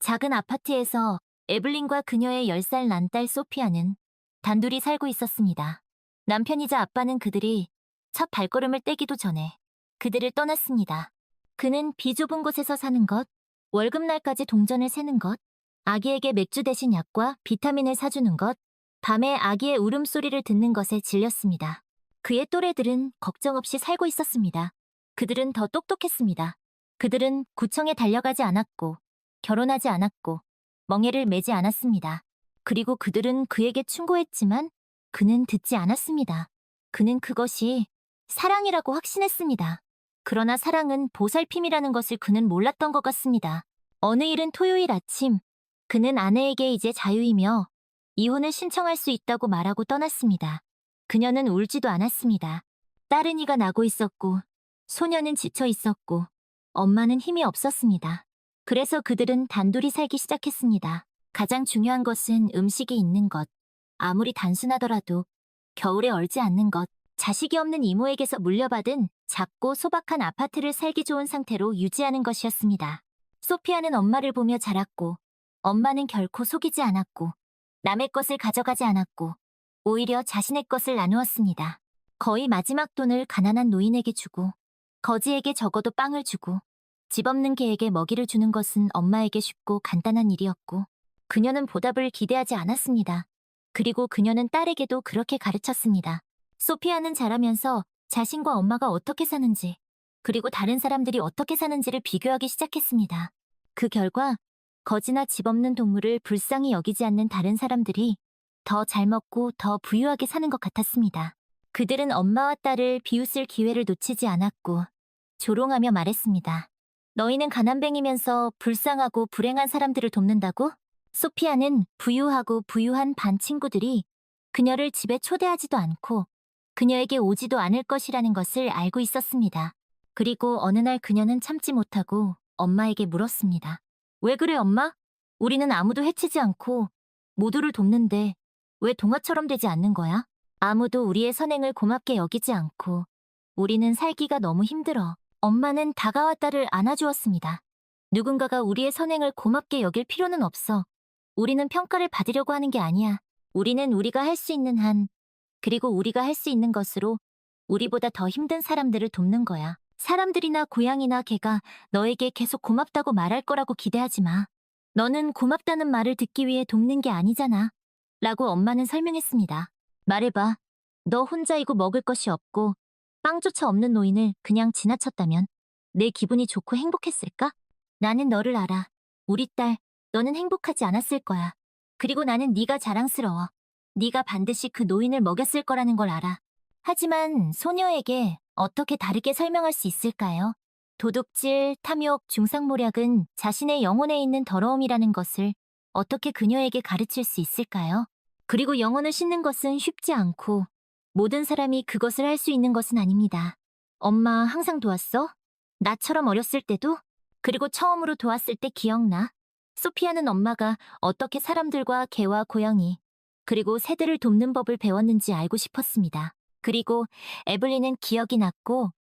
작은 아파트에서 에블린과 그녀의 10살 난 딸 소피아는 단둘이 살고 있었습니다. 남편이자 아빠는 그들이 첫 발걸음을 떼기도 전에 그들을 떠났습니다. 그는 비좁은 곳에서 사는 것, 월급날까지 동전을 세는 것, 아기에게 맥주 대신 약과 비타민을 사주는 것, 밤에 아기의 울음소리를 듣는 것에 질렸습니다. 그의 또래들은 걱정 없이 살고 있었습니다. 그들은 더 똑똑했습니다. 그들은 구청에 달려가지 않았고, 결혼하지 않았고, 멍에를 매지 않았습니다. 그리고 그들은 그에게 충고했지만 그는 듣지 않았습니다. 그는 그것이 사랑이라고 확신했습니다. 그러나 사랑은 보살핌이라는 것을 그는 몰랐던 것 같습니다. 어느 일은 토요일 아침, 그는 아내에게 이제 자유이며 이혼을 신청할 수 있다고 말하고 떠났습니다. 그녀는 울지도 않았습니다. 딸은 이가 나고 있었고, 소녀는 지쳐 있었고, 엄마는 힘이 없었습니다. 그래서 그들은 단둘이 살기 시작했습니다. 가장 중요한 것은 음식이 있는 것. 아무리 단순하더라도 겨울에 얼지 않는 것. 자식이 없는 이모에게서 물려받은 작고 소박한 아파트를 살기 좋은 상태로 유지하는 것이었습니다. 소피아는 엄마를 보며 자랐고, 엄마는 결코 속이지 않았고, 남의 것을 가져가지 않았고, 오히려 자신의 것을 나누었습니다. 거의 마지막 돈을 가난한 노인에게 주고, 거지에게 적어도 빵을 주고, 집 없는 개에게 먹이를 주는 것은 엄마에게 쉽고 간단한 일이었고, 그녀는 보답을 기대하지 않았습니다. 그리고 그녀는 딸에게도 그렇게 가르쳤습니다. 소피아는 자라면서 자신과 엄마가 어떻게 사는지, 그리고 다른 사람들이 어떻게 사는지를 비교하기 시작했습니다. 그 결과, 거지나 집 없는 동물을 불쌍히 여기지 않는 다른 사람들이 더 잘 먹고 더 부유하게 사는 것 같았습니다. 그들은 엄마와 딸을 비웃을 기회를 놓치지 않았고, 조롱하며 말했습니다. 너희는 가난뱅이면서 불쌍하고 불행한 사람들을 돕는다고? 소피아는 부유하고 부유한 반 친구들이 그녀를 집에 초대하지도 않고 그녀에게 오지도 않을 것이라는 것을 알고 있었습니다. 그리고 어느 날 그녀는 참지 못하고 엄마에게 물었습니다. 왜 그래, 엄마? 우리는 아무도 해치지 않고 모두를 돕는데 왜 동화처럼 되지 않는 거야? 아무도 우리의 선행을 고맙게 여기지 않고 우리는 살기가 너무 힘들어. 엄마는 다가왔다를 안아주었습니다. 누군가가 우리의 선행을 고맙게 여길 필요는 없어. 우리는 평가를 받으려고 하는 게 아니야. 우리는 우리가 할 수 있는 한, 그리고 우리가 할 수 있는 것으로 우리보다 더 힘든 사람들을 돕는 거야. 사람들이나 고양이나 개가 너에게 계속 고맙다고 말할 거라고 기대하지 마. 너는 고맙다는 말을 듣기 위해 돕는 게 아니잖아. 라고 엄마는 설명했습니다. 말해봐. 너 혼자이고 먹을 것이 없고 빵조차 없는 노인을 그냥 지나쳤다면 내 기분이 좋고 행복했을까? 나는 너를 알아. 우리 딸, 너는 행복하지 않았을 거야. 그리고 나는 네가 자랑스러워. 네가 반드시 그 노인을 먹였을 거라는 걸 알아. 하지만 소녀에게 어떻게 다르게 설명할 수 있을까요? 도둑질, 탐욕, 중상모략은 자신의 영혼에 있는 더러움이라는 것을 어떻게 그녀에게 가르칠 수 있을까요? 그리고 영혼을 씻는 것은 쉽지 않고 모든 사람이 그것을 할 수 있는 것은 아닙니다. 엄마 항상 도왔어? 나처럼 어렸을 때도? 그리고 처음으로 도왔을 때 기억나? 소피아는 엄마가 어떻게 사람들과 개와 고양이, 그리고 새들을 돕는 법을 배웠는지 알고 싶었습니다. 그리고 에블린은 기억이 났고,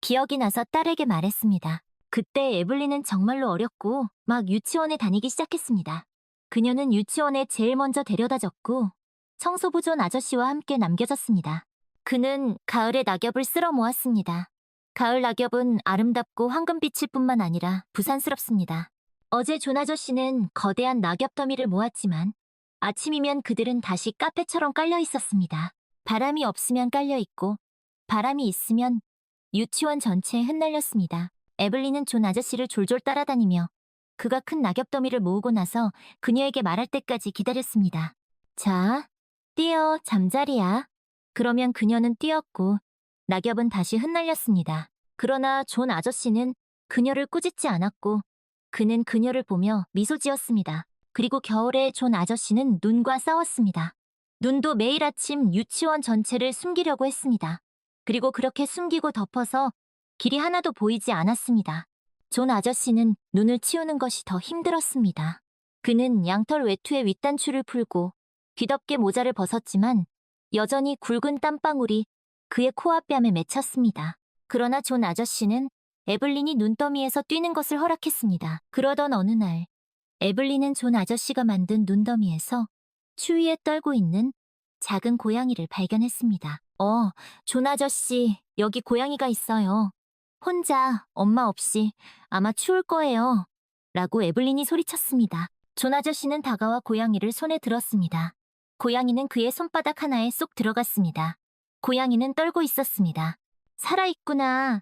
기억이 나서 딸에게 말했습니다. 그때 에블린은 정말로 어렸고, 막 유치원에 다니기 시작했습니다. 그녀는 유치원에 제일 먼저 데려다줬고, 청소부존 아저씨와 함께 남겨졌습니다. 그는 가을의 낙엽을 쓸어 모았습니다. 가을 낙엽은 아름답고 황금빛일 뿐만 아니라 부산스럽습니다. 어제 존 아저씨는 거대한 낙엽 더미를 모았지만 아침이면 그들은 다시 카페처럼 깔려 있었습니다. 바람이 없으면 깔려 있고 바람이 있으면 유치원 전체에 흩날렸습니다. 에블린은 존 아저씨를 졸졸 따라다니며 그가 큰 낙엽 더미를 모으고 나서 그녀에게 말할 때까지 기다렸습니다. 자, 뛰어, 잠자리야. 그러면 그녀는 뛰었고 낙엽은 다시 흩날렸습니다. 그러나 존 아저씨는 그녀를 꾸짖지 않았고 그는 그녀를 보며 미소 지었습니다. 그리고 겨울에 존 아저씨는 눈과 싸웠습니다. 눈도 매일 아침 유치원 전체를 숨기려고 했습니다. 그리고 그렇게 숨기고 덮어서 길이 하나도 보이지 않았습니다. 존 아저씨는 눈을 치우는 것이 더 힘들었습니다. 그는 양털 외투의 윗단추를 풀고 뒤덮개 모자를 벗었지만 여전히 굵은 땀방울이 그의 코앞뺨에 맺혔습니다. 그러나 존 아저씨는 에블린이 눈더미에서 뛰는 것을 허락했습니다. 그러던 어느 날, 에블린은 존 아저씨가 만든 눈더미에서 추위에 떨고 있는 작은 고양이를 발견했습니다. 존 아저씨, 여기 고양이가 있어요. 혼자, 엄마 없이 아마 추울 거예요. 라고 에블린이 소리쳤습니다. 존 아저씨는 다가와 고양이를 손에 들었습니다. 고양이는 그의 손바닥 하나에 쏙 들어갔습니다. 고양이는 떨고 있었습니다. 살아있구나.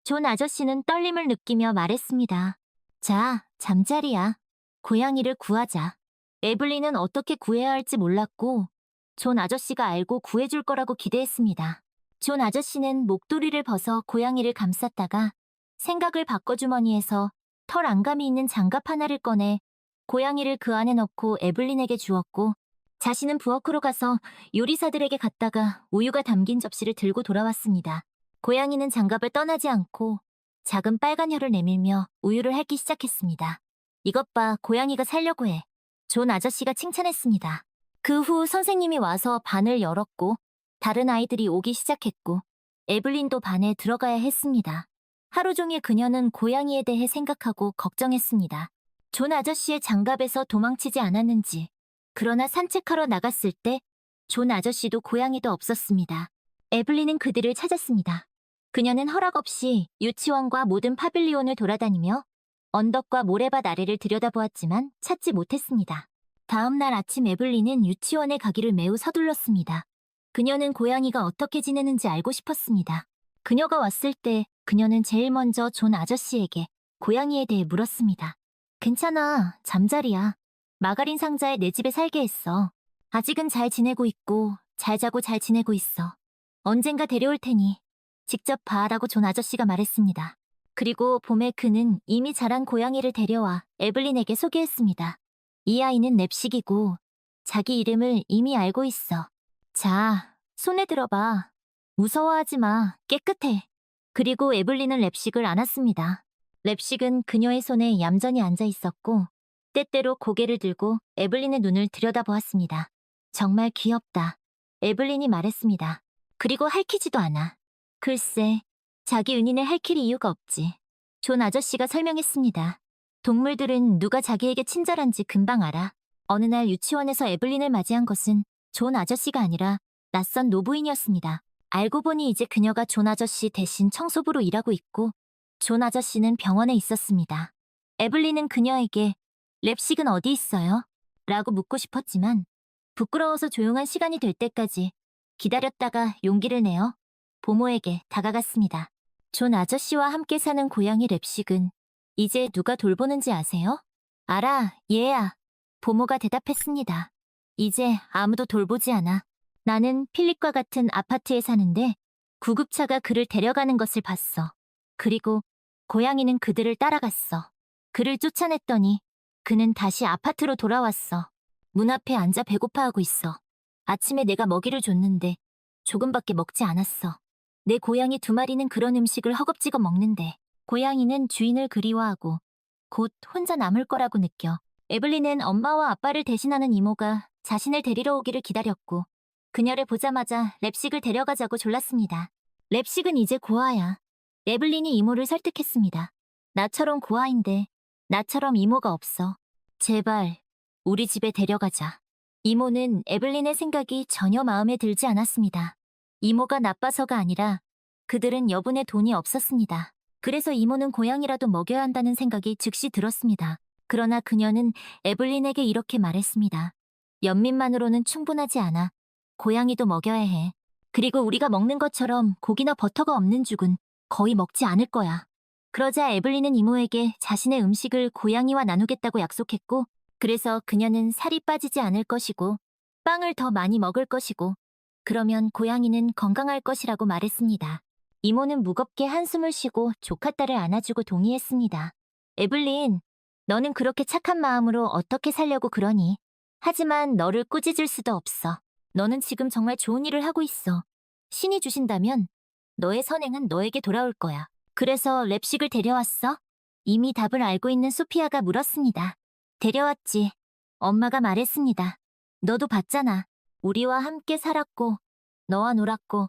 존 아저씨는 떨림을 느끼며 말했습니다. 자, 잠자리야. 고양이를 구하자. 에블린은 어떻게 구해야 할지 몰랐고 존 아저씨가 알고 구해줄 거라고 기대했습니다. 존 아저씨는 목도리를 벗어 고양이를 감쌌다가 생각을 바꿔 주머니에서 털 안감이 있는 장갑 하나를 꺼내 고양이를 그 안에 넣고 에블린에게 주었고 자신은 부엌으로 가서 요리사들에게 갔다가 우유가 담긴 접시를 들고 돌아왔습니다. 고양이는 장갑을 떠나지 않고 작은 빨간 혀를 내밀며 우유를 핥기 시작했습니다. 이것 봐, 고양이가 살려고 해. 존 아저씨가 칭찬했습니다. 그 후 선생님이 와서 반을 열었고 다른 아이들이 오기 시작했고 에블린도 반에 들어가야 했습니다. 하루 종일 그녀는 고양이에 대해 생각하고 걱정했습니다. 존 아저씨의 장갑에서 도망치지 않았는지. 그러나 산책하러 나갔을 때 존 아저씨도 고양이도 없었습니다. 에블린은 그들을 찾았습니다. 그녀는 허락 없이 유치원과 모든 파빌리온을 돌아다니며 언덕과 모래밭 아래를 들여다보았지만 찾지 못했습니다. 다음 날 아침 에블린은 유치원에 가기를 매우 서둘렀습니다. 그녀는 고양이가 어떻게 지내는지 알고 싶었습니다. 그녀가 왔을 때 그녀는 제일 먼저 존 아저씨에게 고양이에 대해 물었습니다. 괜찮아, 잠자리야. 마가린 상자에 내 집에 살게 했어. 아직은 잘 지내고 있고 잘 자고 잘 지내고 있어. 언젠가 데려올 테니 직접 봐라고 존 아저씨가 말했습니다. 그리고 봄에 그는 이미 자란 고양이를 데려와 에블린에게 소개했습니다. 이 아이는 랩식이고 자기 이름을 이미 알고 있어. 자, 손에 들어봐. 무서워하지 마. 깨끗해. 그리고 에블린은 랩식을 안았습니다. 랩식은 그녀의 손에 얌전히 앉아 있었고 때때로 고개를 들고 에블린의 눈을 들여다보았습니다. 정말 귀엽다. 에블린이 말했습니다. 그리고 핥히지도 않아. 글쎄, 자기 은인을 핥힐 이유가 없지. 존 아저씨가 설명했습니다. 동물들은 누가 자기에게 친절한지 금방 알아. 어느 날 유치원에서 에블린을 맞이한 것은 존 아저씨가 아니라 낯선 노부인이었습니다. 알고 보니 이제 그녀가 존 아저씨 대신 청소부로 일하고 있고 존 아저씨는 병원에 있었습니다. 에블린은 그녀에게 랩식은 어디 있어요? 라고 묻고 싶었지만 부끄러워서 조용한 시간이 될 때까지 기다렸다가 용기를 내어 보모에게 다가갔습니다. 존 아저씨와 함께 사는 고양이 랩식은 이제 누가 돌보는지 아세요? 알아, 얘야. 보모가 대답했습니다. 이제 아무도 돌보지 않아. 나는 필립과 같은 아파트에 사는데 구급차가 그를 데려가는 것을 봤어. 그리고 고양이는 그들을 따라갔어. 그를 쫓아냈더니 그는 다시 아파트로 돌아왔어. 문 앞에 앉아 배고파하고 있어. 아침에 내가 먹이를 줬는데 조금밖에 먹지 않았어. 내 고양이 2마리는 그런 음식을 허겁지겁 먹는데 고양이는 주인을 그리워하고 곧 혼자 남을 거라고 느껴. 에블린은 엄마와 아빠를 대신하는 이모가 자신을 데리러 오기를 기다렸고 그녀를 보자마자 랩식을 데려가자고 졸랐습니다. 랩식은 이제 고아야. 에블린이 이모를 설득했습니다. 나처럼 고아인데 나처럼 이모가 없어. 제발 우리 집에 데려가자. 이모는 에블린의 생각이 전혀 마음에 들지 않았습니다. 이모가 나빠서가 아니라 그들은 여분의 돈이 없었습니다. 그래서 이모는 고양이라도 먹여야 한다는 생각이 즉시 들었습니다. 그러나 그녀는 에블린에게 이렇게 말했습니다. 연민만으로는 충분하지 않아. 고양이도 먹여야 해. 그리고 우리가 먹는 것처럼 고기나 버터가 없는 죽은 거의 먹지 않을 거야. 그러자 에블린은 이모에게 자신의 음식을 고양이와 나누겠다고 약속했고 그래서 그녀는 살이 빠지지 않을 것이고 빵을 더 많이 먹을 것이고 그러면 고양이는 건강할 것이라고 말했습니다. 이모는 무겁게 한숨을 쉬고 조카딸을 안아주고 동의했습니다. 에블린, 너는 그렇게 착한 마음으로 어떻게 살려고 그러니? 하지만 너를 꾸짖을 수도 없어. 너는 지금 정말 좋은 일을 하고 있어. 신이 주신다면 너의 선행은 너에게 돌아올 거야. 그래서 랩식을 데려왔어? 이미 답을 알고 있는 소피아가 물었습니다. 데려왔지. 엄마가 말했습니다. 너도 봤잖아. 우리와 함께 살았고 너와 놀았고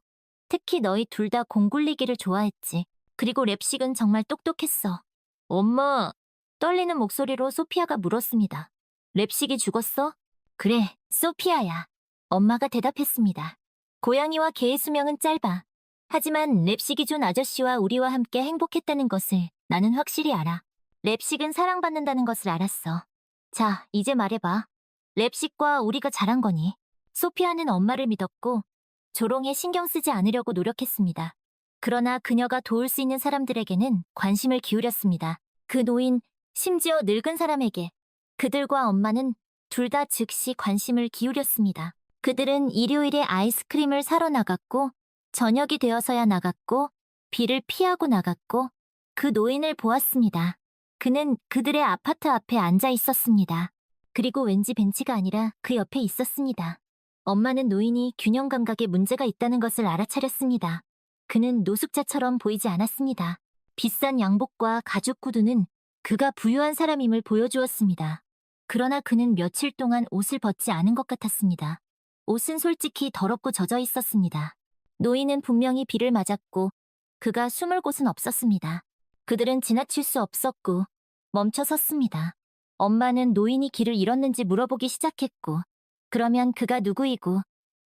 특히 너희 둘 다 공 굴리기를 좋아했지. 그리고 랩식은 정말 똑똑했어. 엄마, 떨리는 목소리로 소피아가 물었습니다. 랩식이 죽었어? 그래, 소피아야. 엄마가 대답했습니다. 고양이와 개의 수명은 짧아. 하지만 랩식이 준 아저씨와 우리와 함께 행복했다는 것을 나는 확실히 알아. 랩식은 사랑받는다는 것을 알았어. 자, 이제 말해봐. 랩식과 우리가 잘한 거니? 소피아는 엄마를 믿었고 조롱에 신경 쓰지 않으려고 노력했습니다. 그러나 그녀가 도울 수 있는 사람들에게는 관심을 기울였습니다. 그 노인, 심지어 늙은 사람에게 그들과 엄마는 둘 다 즉시 관심을 기울였습니다. 그들은 일요일에 아이스크림을 사러 나갔고 저녁이 되어서야 나갔고 비를 피하고 나갔고 그 노인을 보았습니다. 그는 그들의 아파트 앞에 앉아 있었습니다. 그리고 왠지 벤치가 아니라 그 옆에 있었습니다. 엄마는 노인이 균형 감각에 문제가 있다는 것을 알아차렸습니다. 그는 노숙자처럼 보이지 않았습니다. 비싼 양복과 가죽 구두는 그가 부유한 사람임을 보여주었습니다. 그러나 그는 며칠 동안 옷을 벗지 않은 것 같았습니다. 옷은 솔직히 더럽고 젖어 있었습니다. 노인은 분명히 비를 맞았고 그가 숨을 곳은 없었습니다. 그들은 지나칠 수 없었고 멈춰 섰습니다. 엄마는 노인이 길을 잃었는지 물어보기 시작했고 그러면 그가 누구이고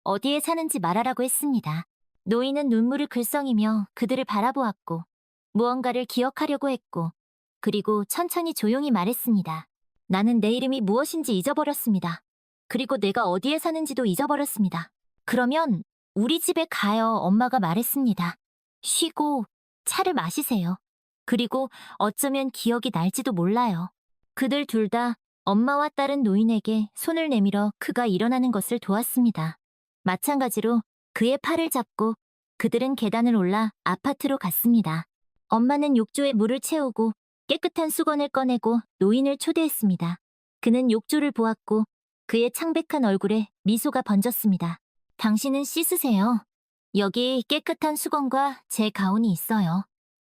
어디에 사는지 말하라고 했습니다. 노인은 눈물을 글썽이며 그들을 바라보았고 무언가를 기억하려고 했고 그리고 천천히 조용히 말했습니다. 나는 내 이름이 무엇인지 잊어버렸습니다. 그리고 내가 어디에 사는지도 잊어버렸습니다. 그러면 우리 집에 가요, 엄마가 말했습니다. 쉬고 차를 마시세요. 그리고 어쩌면 기억이 날지도 몰라요. 그들 둘 다 엄마와 딸은 노인에게 손을 내밀어 그가 일어나는 것을 도왔습니다. 마찬가지로 그의 팔을 잡고 그들은 계단을 올라 아파트로 갔습니다. 엄마는 욕조에 물을 채우고 깨끗한 수건을 꺼내고 노인을 초대했습니다. 그는 욕조를 보았고 그의 창백한 얼굴에 미소가 번졌습니다. 당신은 씻으세요. 여기 깨끗한 수건과 제 가운이 있어요.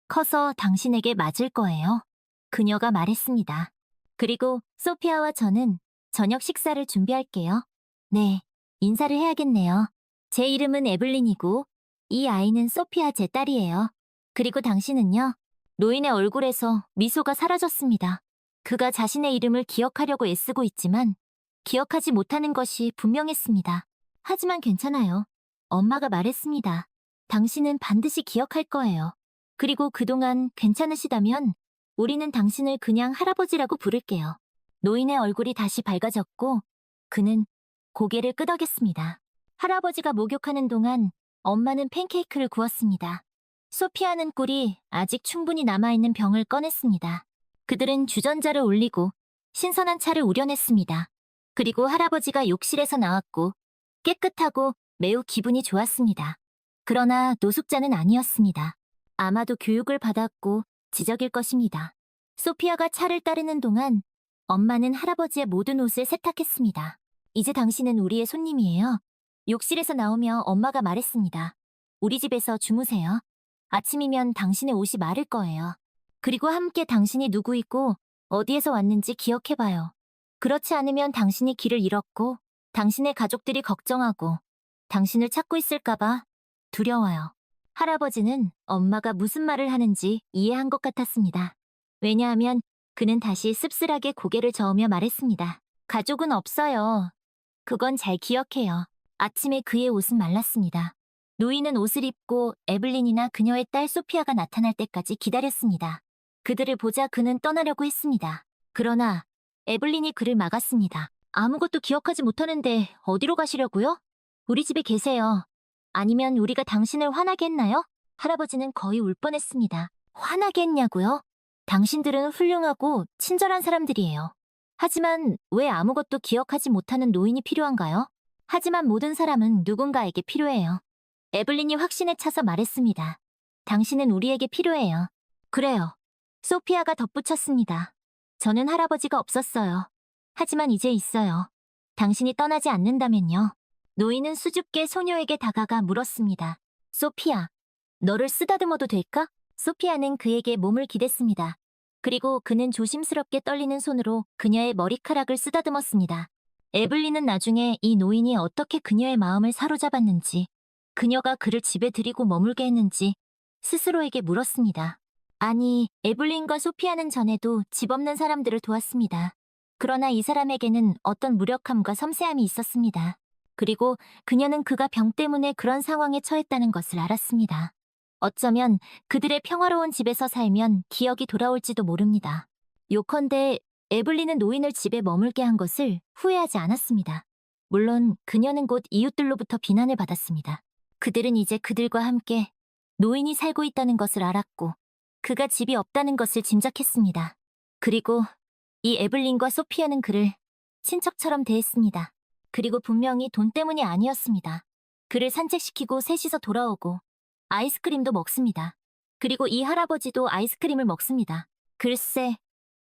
커서 당신에게 맞을 거예요. 그녀가 말했습니다. 그리고 소피아와 저는 저녁 식사를 준비할게요. 네, 인사를 해야겠네요. 제 이름은 에블린이고 이 아이는 소피아 제 딸이에요. 그리고 당신은요? 노인의 얼굴에서 미소가 사라졌습니다. 그가 자신의 이름을 기억하려고 애쓰고 있지만 기억하지 못하는 것이 분명했습니다. 하지만 괜찮아요. 엄마가 말했습니다. 당신은 반드시 기억할 거예요. 그리고 그동안 괜찮으시다면 우리는 당신을 그냥 할아버지라고 부를게요. 노인의 얼굴이 다시 밝아졌고 그는 고개를 끄덕였습니다. 할아버지가 목욕하는 동안 엄마는 팬케이크를 구웠습니다. 소피아는 꿀이 아직 충분히 남아있는 병을 꺼냈습니다. 그들은 주전자를 올리고 신선한 차를 우려냈습니다. 그리고 할아버지가 욕실에서 나왔고 깨끗하고 매우 기분이 좋았습니다. 그러나 노숙자는 아니었습니다. 아마도 교육을 받았고 지적일 것입니다. 소피아가 차를 따르는 동안 엄마는 할아버지의 모든 옷을 세탁했습니다. 이제 당신은 우리의 손님이에요. 욕실에서 나오며 엄마가 말했습니다. 우리 집에서 주무세요. 아침이면 당신의 옷이 마를 거예요. 그리고 함께 당신이 누구이고 어디에서 왔는지 기억해봐요. 그렇지 않으면 당신이 길을 잃었고 당신의 가족들이 걱정하고 당신을 찾고 있을까봐 두려워요. 할아버지는 엄마가 무슨 말을 하는지 이해한 것 같았습니다. 왜냐하면 그는 다시 씁쓸하게 고개를 저으며 말했습니다. 가족은 없어요. 그건 잘 기억해요. 아침에 그의 옷은 말랐습니다. 노인은 옷을 입고 에블린이나 그녀의 딸 소피아가 나타날 때까지 기다렸습니다. 그들을 보자 그는 떠나려고 했습니다. 그러나 에블린이 그를 막았습니다. 아무것도 기억하지 못하는데 어디로 가시려고요? 우리 집에 계세요. 아니면 우리가 당신을 화나게 했나요? 할아버지는 거의 울 뻔했습니다. 화나게 했냐고요? 당신들은 훌륭하고 친절한 사람들이에요. 하지만 왜 아무것도 기억하지 못하는 노인이 필요한가요? 하지만 모든 사람은 누군가에게 필요해요. 에블린이 확신에 차서 말했습니다. 당신은 우리에게 필요해요. 그래요. 소피아가 덧붙였습니다. 저는 할아버지가 없었어요. 하지만 이제 있어요. 당신이 떠나지 않는다면요. 노인은 수줍게 소녀에게 다가가 물었습니다. 소피아, 너를 쓰다듬어도 될까? 소피아는 그에게 몸을 기댔습니다. 그리고 그는 조심스럽게 떨리는 손으로 그녀의 머리카락을 쓰다듬었습니다. 에블린은 나중에 이 노인이 어떻게 그녀의 마음을 사로잡았는지, 그녀가 그를 집에 들이고 머물게 했는지 스스로에게 물었습니다. 아니, 에블린과 소피아는 전에도 집 없는 사람들을 도왔습니다. 그러나 이 사람에게는 어떤 무력함과 섬세함이 있었습니다. 그리고 그녀는 그가 병 때문에 그런 상황에 처했다는 것을 알았습니다. 어쩌면 그들의 평화로운 집에서 살면 기억이 돌아올지도 모릅니다. 요컨대 에블린은 노인을 집에 머물게 한 것을 후회하지 않았습니다. 물론 그녀는 곧 이웃들로부터 비난을 받았습니다. 그들은 이제 그들과 함께 노인이 살고 있다는 것을 알았고 그가 집이 없다는 것을 짐작했습니다. 그리고 이 에블린과 소피아는 그를 친척처럼 대했습니다. 그리고 분명히 돈 때문이 아니었습니다. 그를 산책시키고 셋이서 돌아오고 아이스크림도 먹습니다. 그리고 이 할아버지도 아이스크림을 먹습니다. 글쎄,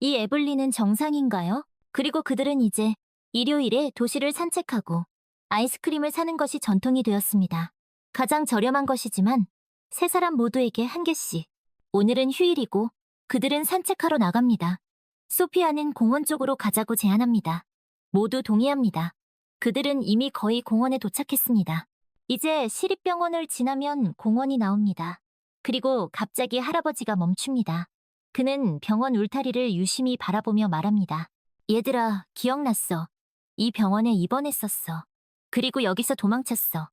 이 에블린은 정상인가요? 그리고 그들은 이제 일요일에 도시를 산책하고 아이스크림을 사는 것이 전통이 되었습니다. 가장 저렴한 것이지만 세 사람 모두에게 한 개씩. 오늘은 휴일이고 그들은 산책하러 나갑니다. 소피아는 공원 쪽으로 가자고 제안합니다. 모두 동의합니다. 그들은 이미 거의 공원에 도착했습니다. 이제 시립병원을 지나면 공원이 나옵니다. 그리고 갑자기 할아버지가 멈춥니다. 그는 병원 울타리를 유심히 바라보며 말합니다. 얘들아, 기억났어. 이 병원에 입원했었어. 그리고 여기서 도망쳤어.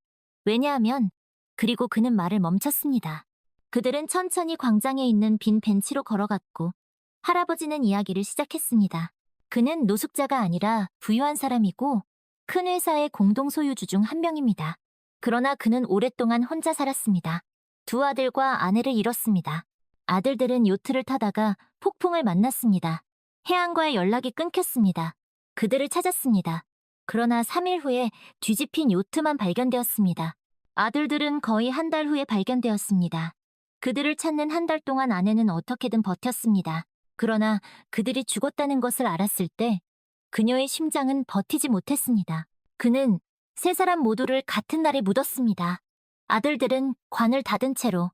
왜냐하면, 그리고 그는 말을 멈췄습니다. 그들은 천천히 광장에 있는 빈 벤치로 걸어갔고 할아버지는 이야기를 시작했습니다. 그는 노숙자가 아니라 부유한 사람이고 큰 회사의 공동 소유주 중 한 명입니다. 그러나 그는 오랫동안 혼자 살았습니다. 두 아들과 아내를 잃었습니다. 아들들은 요트를 타다가 폭풍을 만났습니다. 해안과의 연락이 끊겼습니다. 그들을 찾았습니다. 그러나 3일 후에 뒤집힌 요트만 발견되었습니다. 아들들은 거의 한 달 후에 발견되었습니다. 그들을 찾는 한 달 동안 아내는 어떻게든 버텼습니다. 그러나 그들이 죽었다는 것을 알았을 때 그녀의 심장은 버티지 못했습니다. 그는 세 사람 모두를 같은 날에 묻었습니다. 아들들은 관을 닫은 채로.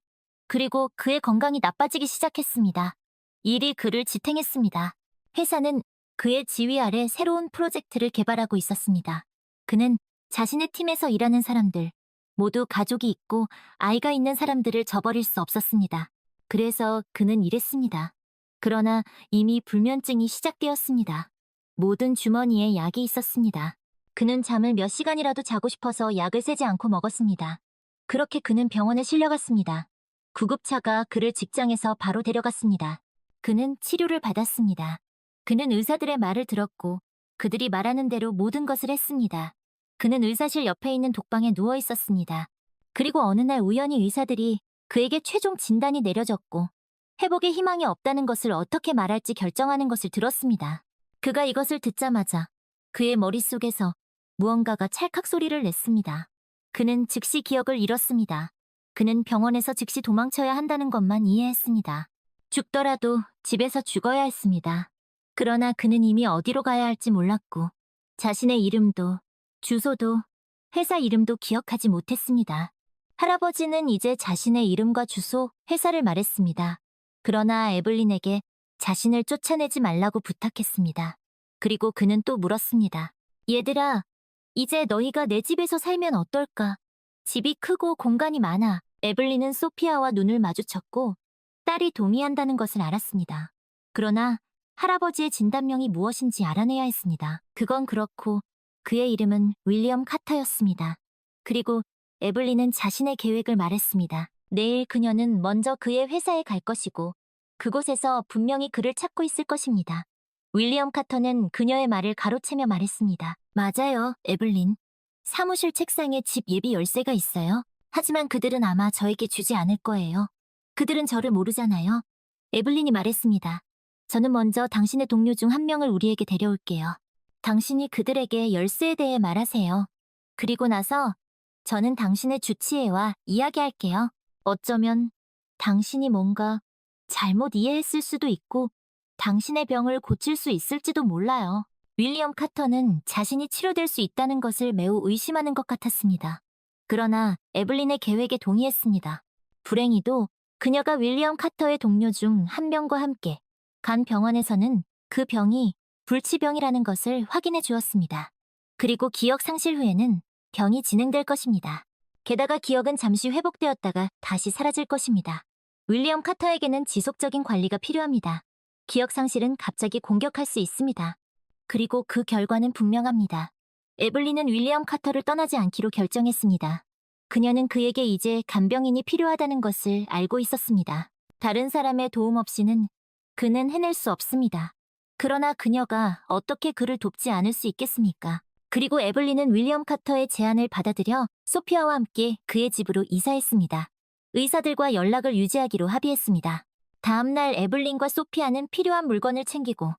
그리고 그의 건강이 나빠지기 시작했습니다. 일이 그를 지탱했습니다. 회사는 그의 지휘 아래 새로운 프로젝트를 개발하고 있었습니다. 그는 자신의 팀에서 일하는 사람들, 모두 가족이 있고 아이가 있는 사람들을 저버릴 수 없었습니다. 그래서 그는 이랬습니다. 그러나 이미 불면증이 시작되었습니다. 모든 주머니에 약이 있었습니다. 그는 잠을 몇 시간이라도 자고 싶어서 약을 세지 않고 먹었습니다. 그렇게 그는 병원에 실려갔습니다. 구급차가 그를 직장에서 바로 데려갔습니다. 그는 치료를 받았습니다. 그는 의사들의 말을 들었고 그들이 말하는 대로 모든 것을 했습니다. 그는 의사실 옆에 있는 독방에 누워 있었습니다. 그리고 어느 날 우연히 의사들이 그에게 최종 진단이 내려졌고 회복의 희망이 없다는 것을 어떻게 말할지 결정하는 것을 들었습니다. 그가 이것을 듣자마자 그의 머릿속에서 무언가가 찰칵 소리를 냈습니다. 그는 즉시 기억을 잃었습니다. 그는 병원에서 즉시 도망쳐야 한다는 것만 이해했습니다. 죽더라도 집에서 죽어야 했습니다. 그러나 그는 이미 어디로 가야 할지 몰랐고 자신의 이름도 주소도 회사 이름도 기억하지 못했습니다. 할아버지는 이제 자신의 이름과 주소, 회사를 말했습니다. 그러나 에블린에게 자신을 쫓아내지 말라고 부탁했습니다. 그리고 그는 또 물었습니다. 얘들아, 이제 너희가 내 집에서 살면 어떨까? 집이 크고 공간이 많아. 에블린은 소피아와 눈을 마주쳤고 딸이 동의한다는 것을 알았습니다. 그러나 할아버지의 진단명이 무엇인지 알아내야 했습니다. 그건 그렇고 그의 이름은 윌리엄 카터였습니다. 그리고 에블린은 자신의 계획을 말했습니다. 내일 그녀는 먼저 그의 회사에 갈 것이고 그곳에서 분명히 그를 찾고 있을 것입니다. 윌리엄 카터는 그녀의 말을 가로채며 말했습니다. 맞아요, 에블린. 사무실 책상에 집 예비 열쇠가 있어요. 하지만 그들은 아마 저에게 주지 않을 거예요. 그들은 저를 모르잖아요. 에블린이 말했습니다. 저는 먼저 당신의 동료 중 한 명을 우리에게 데려올게요. 당신이 그들에게 열쇠에 대해 말하세요. 그리고 나서 저는 당신의 주치의와 이야기할게요. 어쩌면 당신이 뭔가 잘못 이해했을 수도 있고 당신의 병을 고칠 수 있을지도 몰라요. 윌리엄 카터는 자신이 치료될 수 있다는 것을 매우 의심하는 것 같았습니다. 그러나 에블린의 계획에 동의했습니다. 불행히도 그녀가 윌리엄 카터의 동료 중 한 명과 함께 간 병원에서는 그 병이 불치병이라는 것을 확인해 주었습니다. 그리고 기억 상실 후에는 병이 진행될 것입니다. 게다가 기억은 잠시 회복되었다가 다시 사라질 것입니다. 윌리엄 카터에게는 지속적인 관리가 필요합니다. 기억 상실은 갑자기 공격할 수 있습니다. 그리고 그 결과는 분명합니다. 에블린은 윌리엄 카터를 떠나지 않기로 결정했습니다. 그녀는 그에게 이제 간병인이 필요하다는 것을 알고 있었습니다. 다른 사람의 도움 없이는 그는 해낼 수 없습니다. 그러나 그녀가 어떻게 그를 돕지 않을 수 있겠습니까? 그리고 에블린은 윌리엄 카터의 제안을 받아들여 소피아와 함께 그의 집으로 이사했습니다. 의사들과 연락을 유지하기로 합의했습니다. 다음 날 에블린과 소피아는 필요한 물건을 챙기고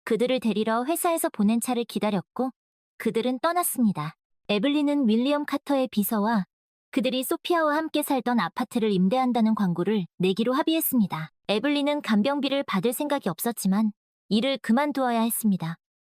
그들을 데리러 회사에서 보낸 차를 기다렸고 그들은 떠났습니다. 에블린은 윌리엄 카터의 비서와 그들이 소피아와 함께 살던 아파트를 임대한다는 광고를 내기로 합의했습니다. 에블린은 간병비를 받을 생각이 없었지만 일을 그만두어야 했습니다.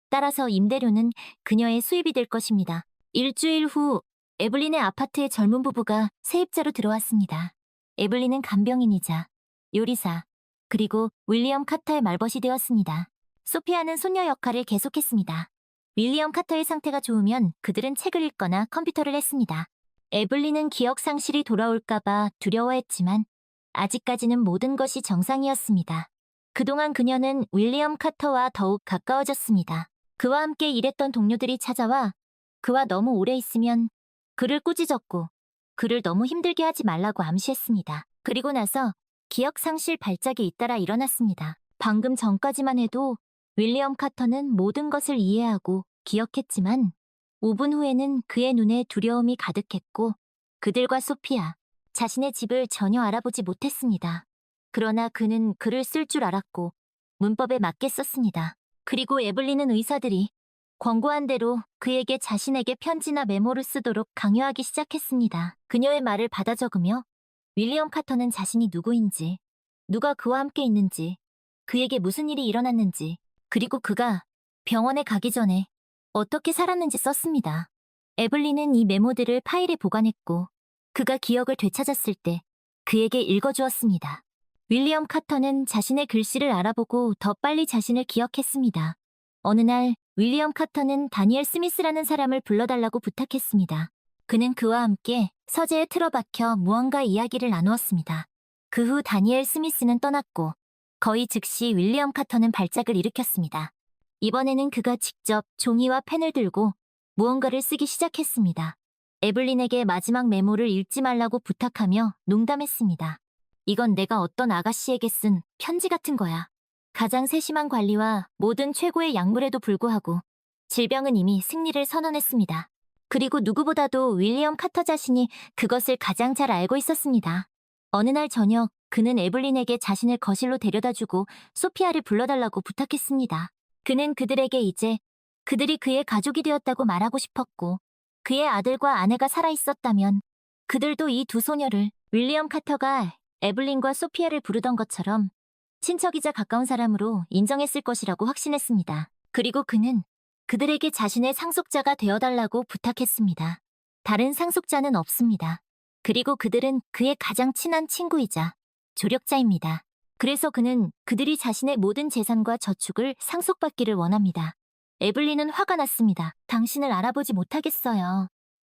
따라서 임대료는 그녀의 수입이 될 것입니다. 일주일 후 에블린의 아파트에 젊은 부부가 세입자로 들어왔습니다. 에블린은 간병인이자 요리사, 그리고 윌리엄 카터의 말벗이 되었습니다. 소피아는 손녀 역할을 계속했습니다. 윌리엄 카터의 상태가 좋으면 그들은 책을 읽거나 컴퓨터를 했습니다. 에블린은 기억 상실이 돌아올까봐 두려워했지만 아직까지는 모든 것이 정상이었습니다. 그동안 그녀는 윌리엄 카터와 더욱 가까워졌습니다. 그와 함께 일했던 동료들이 찾아와 그와 너무 오래 있으면 그를 꾸짖었고 그를 너무 힘들게 하지 말라고 암시했습니다. 그리고 나서 기억 상실 발작이 잇따라 일어났습니다. 방금 전까지만 해도 윌리엄 카터는 모든 것을 이해하고 기억했지만 5분 후에는 그의 눈에 두려움이 가득했고 그들과 소피아, 자신의 집을 전혀 알아보지 못했습니다. 그러나 그는 글을 쓸 줄 알았고 문법에 맞게 썼습니다. 그리고 에블린은 의사들이 권고한 대로 그에게 자신에게 편지나 메모를 쓰도록 강요하기 시작했습니다. 그녀의 말을 받아 적으며 윌리엄 카터는 자신이 누구인지, 누가 그와 함께 있는지, 그에게 무슨 일이 일어났는지, 그리고 그가 병원에 가기 전에 어떻게 살았는지 썼습니다. 에블린은 이 메모들을 파일에 보관했고 그가 기억을 되찾았을 때 그에게 읽어주었습니다. 윌리엄 카터는 자신의 글씨를 알아보고 더 빨리 자신을 기억했습니다. 어느 날 윌리엄 카터는 다니엘 스미스라는 사람을 불러달라고 부탁했습니다. 그는 그와 함께 서재에 틀어박혀 무언가 이야기를 나누었습니다. 그 후 다니엘 스미스는 떠났고 거의 즉시 윌리엄 카터는 발작을 일으켰습니다. 이번에는 그가 직접 종이와 펜을 들고 무언가를 쓰기 시작했습니다. 에블린에게 마지막 메모를 읽지 말라고 부탁하며 농담했습니다. 이건 내가 어떤 아가씨에게 쓴 편지 같은 거야. 가장 세심한 관리와 모든 최고의 약물에도 불구하고 질병은 이미 승리를 선언했습니다. 그리고 누구보다도 윌리엄 카터 자신이 그것을 가장 잘 알고 있었습니다. 어느 날 저녁 그는 에블린에게 자신을 거실로 데려다주고 소피아를 불러달라고 부탁했습니다. 그는 그들에게 이제 그들이 그의 가족이 되었다고 말하고 싶었고 그의 아들과 아내가 살아있었다면 그들도 이 두 소녀를 윌리엄 카터가 에블린과 소피아를 부르던 것처럼 친척이자 가까운 사람으로 인정했을 것이라고 확신했습니다. 그리고 그는 그들에게 자신의 상속자가 되어달라고 부탁했습니다. 다른 상속자는 없습니다. 그리고 그들은 그의 가장 친한 친구이자 조력자입니다. 그래서 그는 그들이 자신의 모든 재산과 저축을 상속받기를 원합니다. 에블린은 화가 났습니다. 당신을 알아보지 못하겠어요.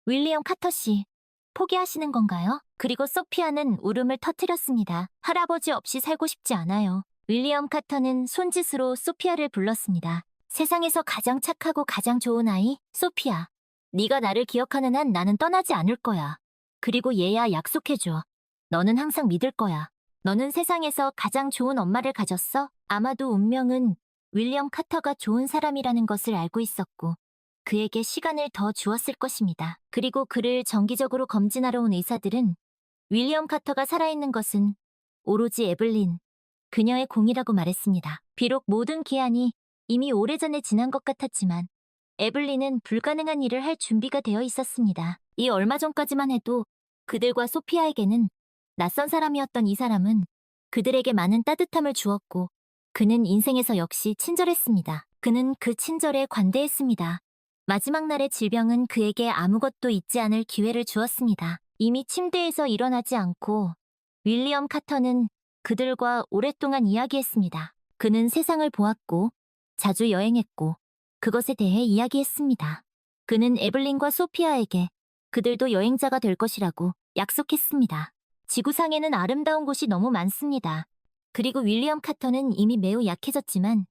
윌리엄 카터 씨, 포기하시는 건가요? 그리고 소피아는 울음을 터뜨렸습니다. 할아버지 없이 살고 싶지 않아요. 윌리엄 카터는 손짓으로 소피아를 불렀습니다. 세상에서 가장 착하고 가장 좋은 아이, 소피아. 네가 나를 기억하는 한 나는 떠나지 않을 거야. 그리고 얘야 약속해줘. 너는 항상 믿을 거야. 너는 세상에서 가장 좋은 엄마를 가졌어? 아마도 운명은 윌리엄 카터가 좋은 사람이라는 것을 알고 있었고 그에게 시간을 더 주었을 것입니다. 그리고 그를 정기적으로 검진하러 온 의사들은 윌리엄 카터가 살아있는 것은 오로지 에블린, 그녀의 공이라고 말했습니다. 비록 모든 기한이 이미 오래전에 지난 것 같았지만 에블린은 불가능한 일을 할 준비가 되어 있었습니다. 이 얼마 전까지만 해도 그들과 소피아에게는 낯선 사람이었던 이 사람은 그들에게 많은 따뜻함을 주었고 그는 인생에서 역시 친절했습니다. 그는 그 친절에 관대했습니다. 마지막 날의 질병은 그에게 아무것도 잊지 않을 기회를 주었습니다. 이미 침대에서 일어나지 않고 윌리엄 카터는 그들과 오랫동안 이야기했습니다. 그는 세상을 보았고 자주 여행했고 그것에 대해 이야기했습니다. 그는 에블린과 소피아에게 그들도 여행자가 될 것이라고 약속했습니다. 지구상에는 아름다운 곳이 너무 많습니다. 그리고 윌리엄 카터는 이미 매우 약해졌지만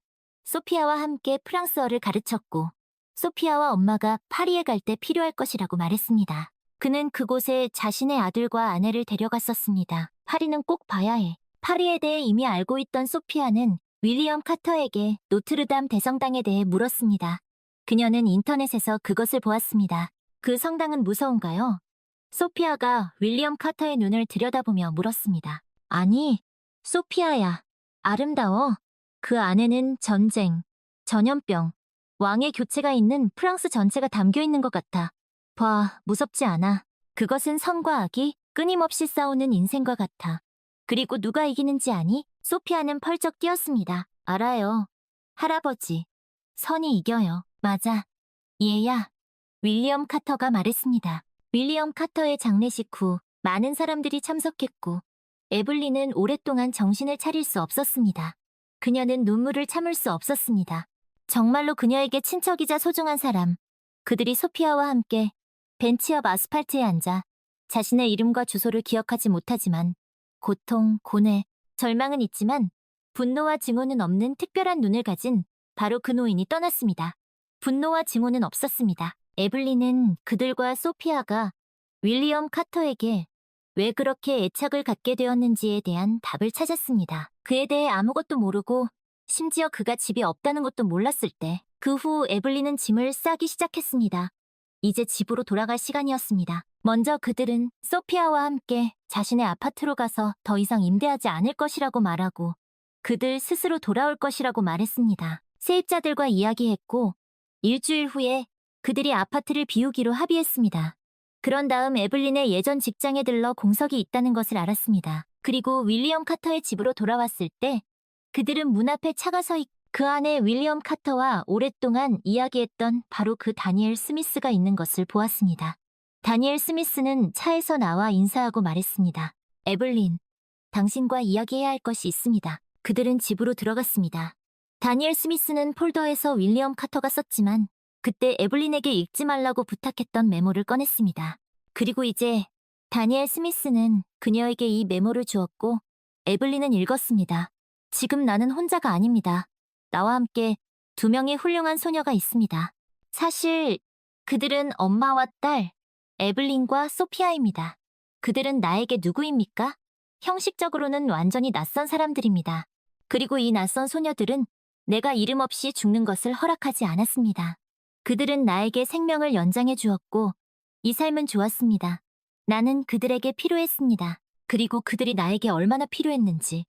소피아와 함께 프랑스어를 가르쳤고 소피아와 엄마가 파리에 갈 때 필요할 것이라고 말했습니다. 그는 그곳에 자신의 아들과 아내를 데려갔었습니다. 파리는 꼭 봐야 해. 파리에 대해 이미 알고 있던 소피아는 윌리엄 카터에게 노트르담 대성당에 대해 물었습니다. 그녀는 인터넷에서 그것을 보았습니다. 그 성당은 무서운가요? 소피아가 윌리엄 카터의 눈을 들여다보며 물었습니다. 아니, 소피아야. 아름다워. 그 안에는 전쟁, 전염병, 왕의 교체가 있는 프랑스 전체가 담겨 있는 것 같아. 봐, 무섭지 않아. 그것은 선과 악이 끊임없이 싸우는 인생과 같아. 그리고 누가 이기는지 아니? 소피아는 펄쩍 뛰었습니다. 알아요. 할아버지. 선이 이겨요. 맞아. 얘야. 윌리엄 카터가 말했습니다. 윌리엄 카터의 장례식 후 많은 사람들이 참석했고 에블린은 오랫동안 정신을 차릴 수 없었습니다. 그녀는 눈물을 참을 수 없었습니다. 정말로 그녀에게 친척이자 소중한 사람. 그들이 소피아와 함께 벤치 옆 아스팔트에 앉아 자신의 이름과 주소를 기억하지 못하지만 고통, 고뇌, 절망은 있지만 분노와 증오는 없는 특별한 눈을 가진 바로 그 노인이 떠났습니다. 분노와 증오는 없었습니다. 에블린은 그들과 소피아가 윌리엄 카터에게 왜 그렇게 애착을 갖게 되었는지에 대한 답을 찾았습니다. 그에 대해 아무것도 모르고 심지어 그가 집이 없다는 것도 몰랐을 때 그 후 에블린은 짐을 싸기 시작했습니다. 이제 집으로 돌아갈 시간이었습니다. 먼저 그들은 소피아와 함께 자신의 아파트로 가서 더 이상 임대하지 않을 것이라고 말하고 그들 스스로 돌아올 것이라고 말했습니다. 세입자들과 이야기했고 일주일 후에 그들이 아파트를 비우기로 합의했습니다. 그런 다음 에블린의 예전 직장에 들러 공석이 있다는 것을 알았습니다. 그리고 윌리엄 카터의 집으로 돌아왔을 때 그들은 문 앞에 차가 서 있고 그 안에 윌리엄 카터와 오랫동안 이야기했던 바로 그 다니엘 스미스가 있는 것을 보았습니다. 다니엘 스미스는 차에서 나와 인사하고 말했습니다. 에블린, 당신과 이야기해야 할 것이 있습니다. 그들은 집으로 들어갔습니다. 다니엘 스미스는 폴더에서 윌리엄 카터가 썼지만 그때 에블린에게 읽지 말라고 부탁했던 메모를 꺼냈습니다. 그리고 이제 다니엘 스미스는 그녀에게 이 메모를 주었고 에블린은 읽었습니다. 지금 나는 혼자가 아닙니다. 나와 함께 2명의 훌륭한 소녀가 있습니다. 사실 그들은 엄마와 딸, 에블린과 소피아입니다. 그들은 나에게 누구입니까? 형식적으로는 완전히 낯선 사람들입니다. 그리고 이 낯선 소녀들은 내가 이름 없이 죽는 것을 허락하지 않았습니다. 그들은 나에게 생명을 연장해 주었고 이 삶은 좋았습니다. 나는 그들에게 필요했습니다. 그리고 그들이 나에게 얼마나 필요했는지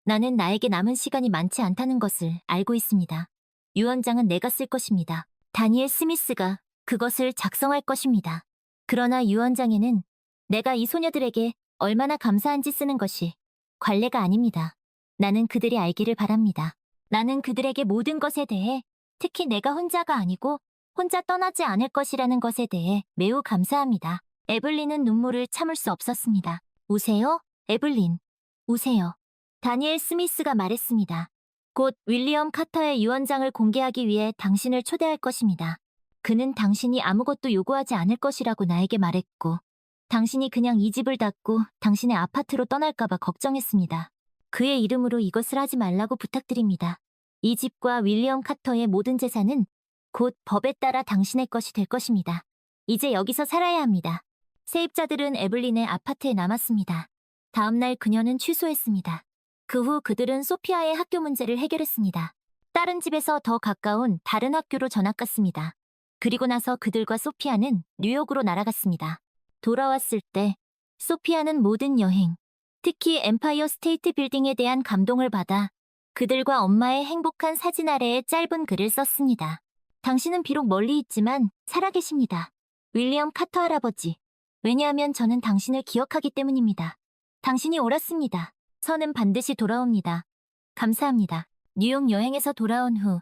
나는 나에게 남은 시간이 많지 않다는 것을 알고 있습니다. 유언장은 내가 쓸 것입니다. 다니엘 스미스가 그것을 작성할 것입니다. 그러나 유언장에는 내가 이 소녀들에게 얼마나 감사한지 쓰는 것이 관례가 아닙니다. 나는 그들이 알기를 바랍니다. 나는 그들에게 모든 것에 대해 특히 내가 혼자가 아니고 혼자 떠나지 않을 것이라는 것에 대해 매우 감사합니다. 에블린은 눈물을 참을 수 없었습니다. 우세요? 에블린. 우세요. 다니엘 스미스가 말했습니다. 곧 윌리엄 카터의 유언장을 공개하기 위해 당신을 초대할 것입니다. 그는 당신이 아무것도 요구하지 않을 것이라고 나에게 말했고 당신이 그냥 이 집을 닫고 당신의 아파트로 떠날까봐 걱정했습니다. 그의 이름으로 이것을 하지 말라고 부탁드립니다. 이 집과 윌리엄 카터의 모든 재산은 곧 법에 따라 당신의 것이 될 것입니다. 이제 여기서 살아야 합니다. 세입자들은 에블린의 아파트에 남았습니다. 다음 날 그녀는 취소했습니다. 그 후 그들은 소피아의 학교 문제를 해결했습니다. 다른 집에서 더 가까운 다른 학교로 전학 갔습니다. 그리고 나서 그들과 소피아는 뉴욕으로 날아갔습니다. 돌아왔을 때 소피아는 모든 여행, 특히 엠파이어 스테이트 빌딩에 대한 감동을 받아 그들과 엄마의 행복한 사진 아래에 짧은 글을 썼습니다. 당신은 비록 멀리 있지만 살아계십니다. 윌리엄 카터 할아버지. 왜냐하면 저는 당신을 기억하기 때문입니다. 당신이 옳았습니다. 선은 반드시 돌아옵니다. 감사합니다. 뉴욕 여행에서 돌아온 후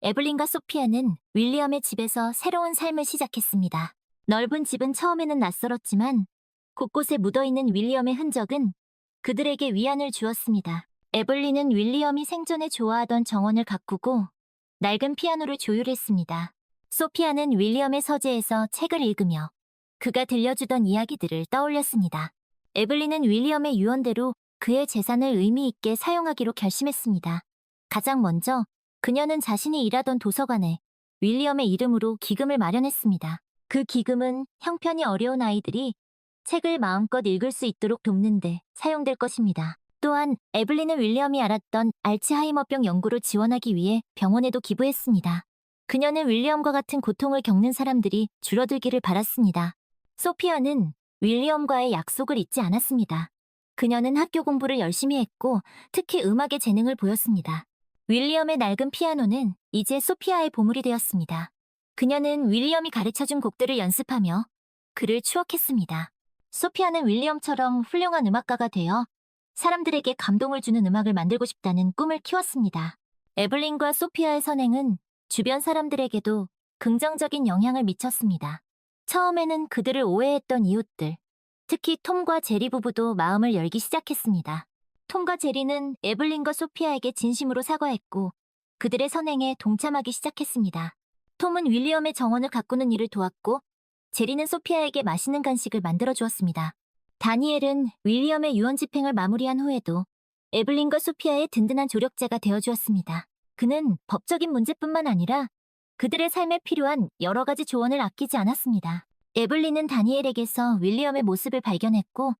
에블린과 소피아는 윌리엄의 집에서 새로운 삶을 시작했습니다. 넓은 집은 처음에는 낯설었지만 곳곳에 묻어있는 윌리엄의 흔적은 그들에게 위안을 주었습니다. 에블린은 윌리엄이 생전에 좋아하던 정원을 가꾸고 낡은 피아노를 조율했습니다. 소피아는 윌리엄의 서재에서 책을 읽으며 그가 들려주던 이야기들을 떠올렸습니다. 에블린은 윌리엄의 유언대로 그의 재산을 의미 있게 사용하기로 결심했습니다. 가장 먼저 그녀는 자신이 일하던 도서관에 윌리엄의 이름으로 기금을 마련했습니다. 그 기금은 형편이 어려운 아이들이 책을 마음껏 읽을 수 있도록 돕는 데 사용될 것입니다. 또한 에블린은 윌리엄이 앓았던 알츠하이머병 연구를 지원하기 위해 병원에도 기부했습니다. 그녀는 윌리엄과 같은 고통을 겪는 사람들이 줄어들기를 바랐습니다. 소피아는 윌리엄과의 약속을 잊지 않았습니다. 그녀는 학교 공부를 열심히 했고 특히 음악에 재능을 보였습니다. 윌리엄의 낡은 피아노는 이제 소피아의 보물이 되었습니다. 그녀는 윌리엄이 가르쳐준 곡들을 연습하며 그를 추억했습니다. 소피아는 윌리엄처럼 훌륭한 음악가가 되어 사람들에게 감동을 주는 음악을 만들고 싶다는 꿈을 키웠습니다. 에블린과 소피아의 선행은 주변 사람들에게도 긍정적인 영향을 미쳤습니다. 처음에는 그들을 오해했던 이웃들, 특히 톰과 제리 부부도 마음을 열기 시작했습니다. 톰과 제리는 에블린과 소피아에게 진심으로 사과했고 그들의 선행에 동참하기 시작했습니다. 톰은 윌리엄의 정원을 가꾸는 일을 도왔고 제리는 소피아에게 맛있는 간식을 만들어 주었습니다. 다니엘은 윌리엄의 유언 집행을 마무리한 후에도 에블린과 소피아의 든든한 조력자가 되어주었습니다. 그는 법적인 문제뿐만 아니라 그들의 삶에 필요한 여러 가지 조언을 아끼지 않았습니다. 에블린은 다니엘에게서 윌리엄의 모습을 발견했고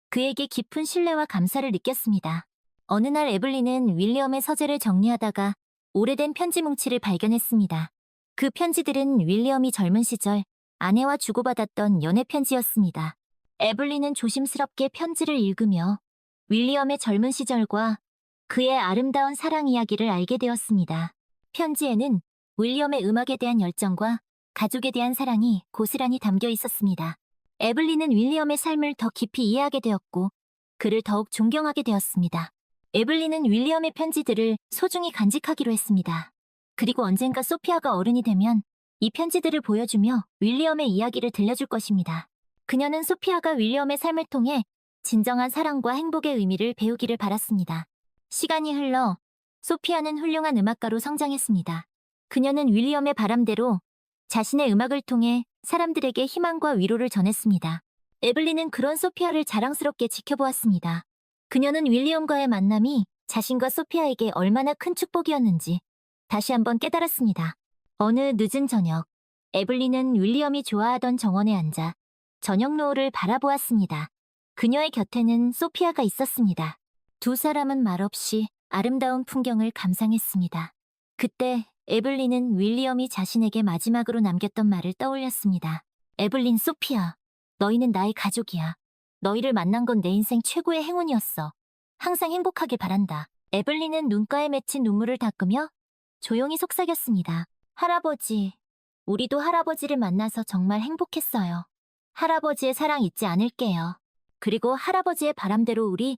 그에게 깊은 신뢰와 감사를 느꼈습니다. 어느 날 에블린은 윌리엄의 서재를 정리하다가 오래된 편지 뭉치를 발견했습니다. 그 편지들은 윌리엄이 젊은 시절 아내와 주고받았던 연애 편지였습니다. 에블린은 조심스럽게 편지를 읽으며 윌리엄의 젊은 시절과 그의 아름다운 사랑 이야기를 알게 되었습니다. 편지에는 윌리엄의 음악에 대한 열정과 가족에 대한 사랑이 고스란히 담겨 있었습니다. 에블린은 윌리엄의 삶을 더 깊이 이해하게 되었고 그를 더욱 존경하게 되었습니다. 에블린은 윌리엄의 편지들을 소중히 간직하기로 했습니다. 그리고 언젠가 소피아가 어른이 되면 이 편지들을 보여주며 윌리엄의 이야기를 들려줄 것입니다. 그녀는 소피아가 윌리엄의 삶을 통해 진정한 사랑과 행복의 의미를 배우기를 바랐습니다. 시간이 흘러 소피아는 훌륭한 음악가로 성장했습니다. 그녀는 윌리엄의 바람대로 자신의 음악을 통해 사람들에게 희망과 위로를 전했습니다. 에블린은 그런 소피아를 자랑스럽게 지켜보았습니다. 그녀는 윌리엄과의 만남이 자신과 소피아에게 얼마나 큰 축복이었는지 다시 한번 깨달았습니다. 어느 늦은 저녁, 에블린은 윌리엄이 좋아하던 정원에 앉아 저녁 노을을 바라보았습니다. 그녀의 곁에는 소피아가 있었습니다. 두 사람은 말없이 아름다운 풍경을 감상했습니다. 그때 에블린은 윌리엄이 자신에게 마지막으로 남겼던 말을 떠올렸습니다. 에블린, 소피아, 너희는 나의 가족이야. 너희를 만난 건 내 인생 최고의 행운이었어. 항상 행복하길 바란다. 에블린은 눈가에 맺힌 눈물을 닦으며 조용히 속삭였습니다. 할아버지, 우리도 할아버지를 만나서 정말 행복했어요. 할아버지의 사랑 잊지 않을게요. 그리고 할아버지의 바람대로 우리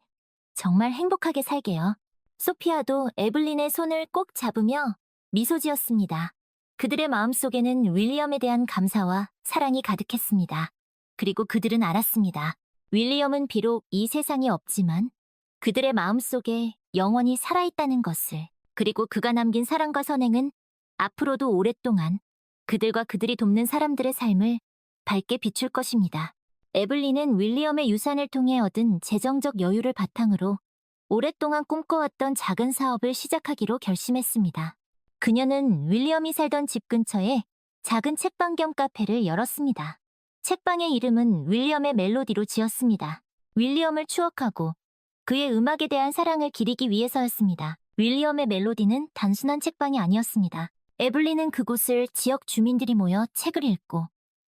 정말 행복하게 살게요. 소피아도 에블린의 손을 꼭 잡으며 미소 지었습니다. 그들의 마음속에는 윌리엄에 대한 감사와 사랑이 가득했습니다. 그리고 그들은 알았습니다. 윌리엄은 비록 이 세상에 없지만 그들의 마음속에 영원히 살아있다는 것을, 그리고 그가 남긴 사랑과 선행은 앞으로도 오랫동안 그들과 그들이 돕는 사람들의 삶을 밝게 비출 것입니다. 에블린은 윌리엄의 유산을 통해 얻은 재정적 여유를 바탕으로 오랫동안 꿈꿔왔던 작은 사업을 시작하기로 결심했습니다. 그녀는 윌리엄이 살던 집 근처에 작은 책방 겸 카페를 열었습니다. 책방의 이름은 윌리엄의 멜로디로 지었습니다. 윌리엄을 추억하고 그의 음악에 대한 사랑을 기리기 위해서였습니다. 윌리엄의 멜로디는 단순한 책방이 아니었습니다. 에블린은 그곳을 지역 주민들이 모여 책을 읽고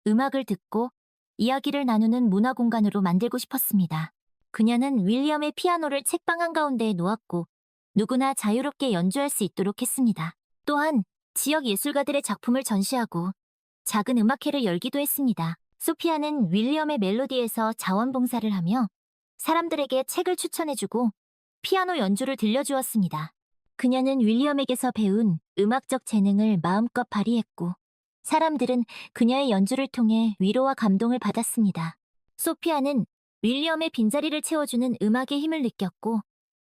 음악을 듣고 이야기를 나누는 문화 공간으로 만들고 싶었습니다. 그녀는 윌리엄의 피아노를 책방 한가운데에 놓았고 누구나 자유롭게 연주할 수 있도록 했습니다. 또한 지역 예술가들의 작품을 전시하고 작은 음악회를 열기도 했습니다. 소피아는 윌리엄의 멜로디에서 자원봉사를 하며 사람들에게 책을 추천해주고 피아노 연주를 들려주었습니다. 그녀는 윌리엄에게서 배운 음악적 재능을 마음껏 발휘했고 사람들은 그녀의 연주를 통해 위로와 감동을 받았습니다. 소피아는 윌리엄의 빈자리를 채워주는 음악의 힘을 느꼈고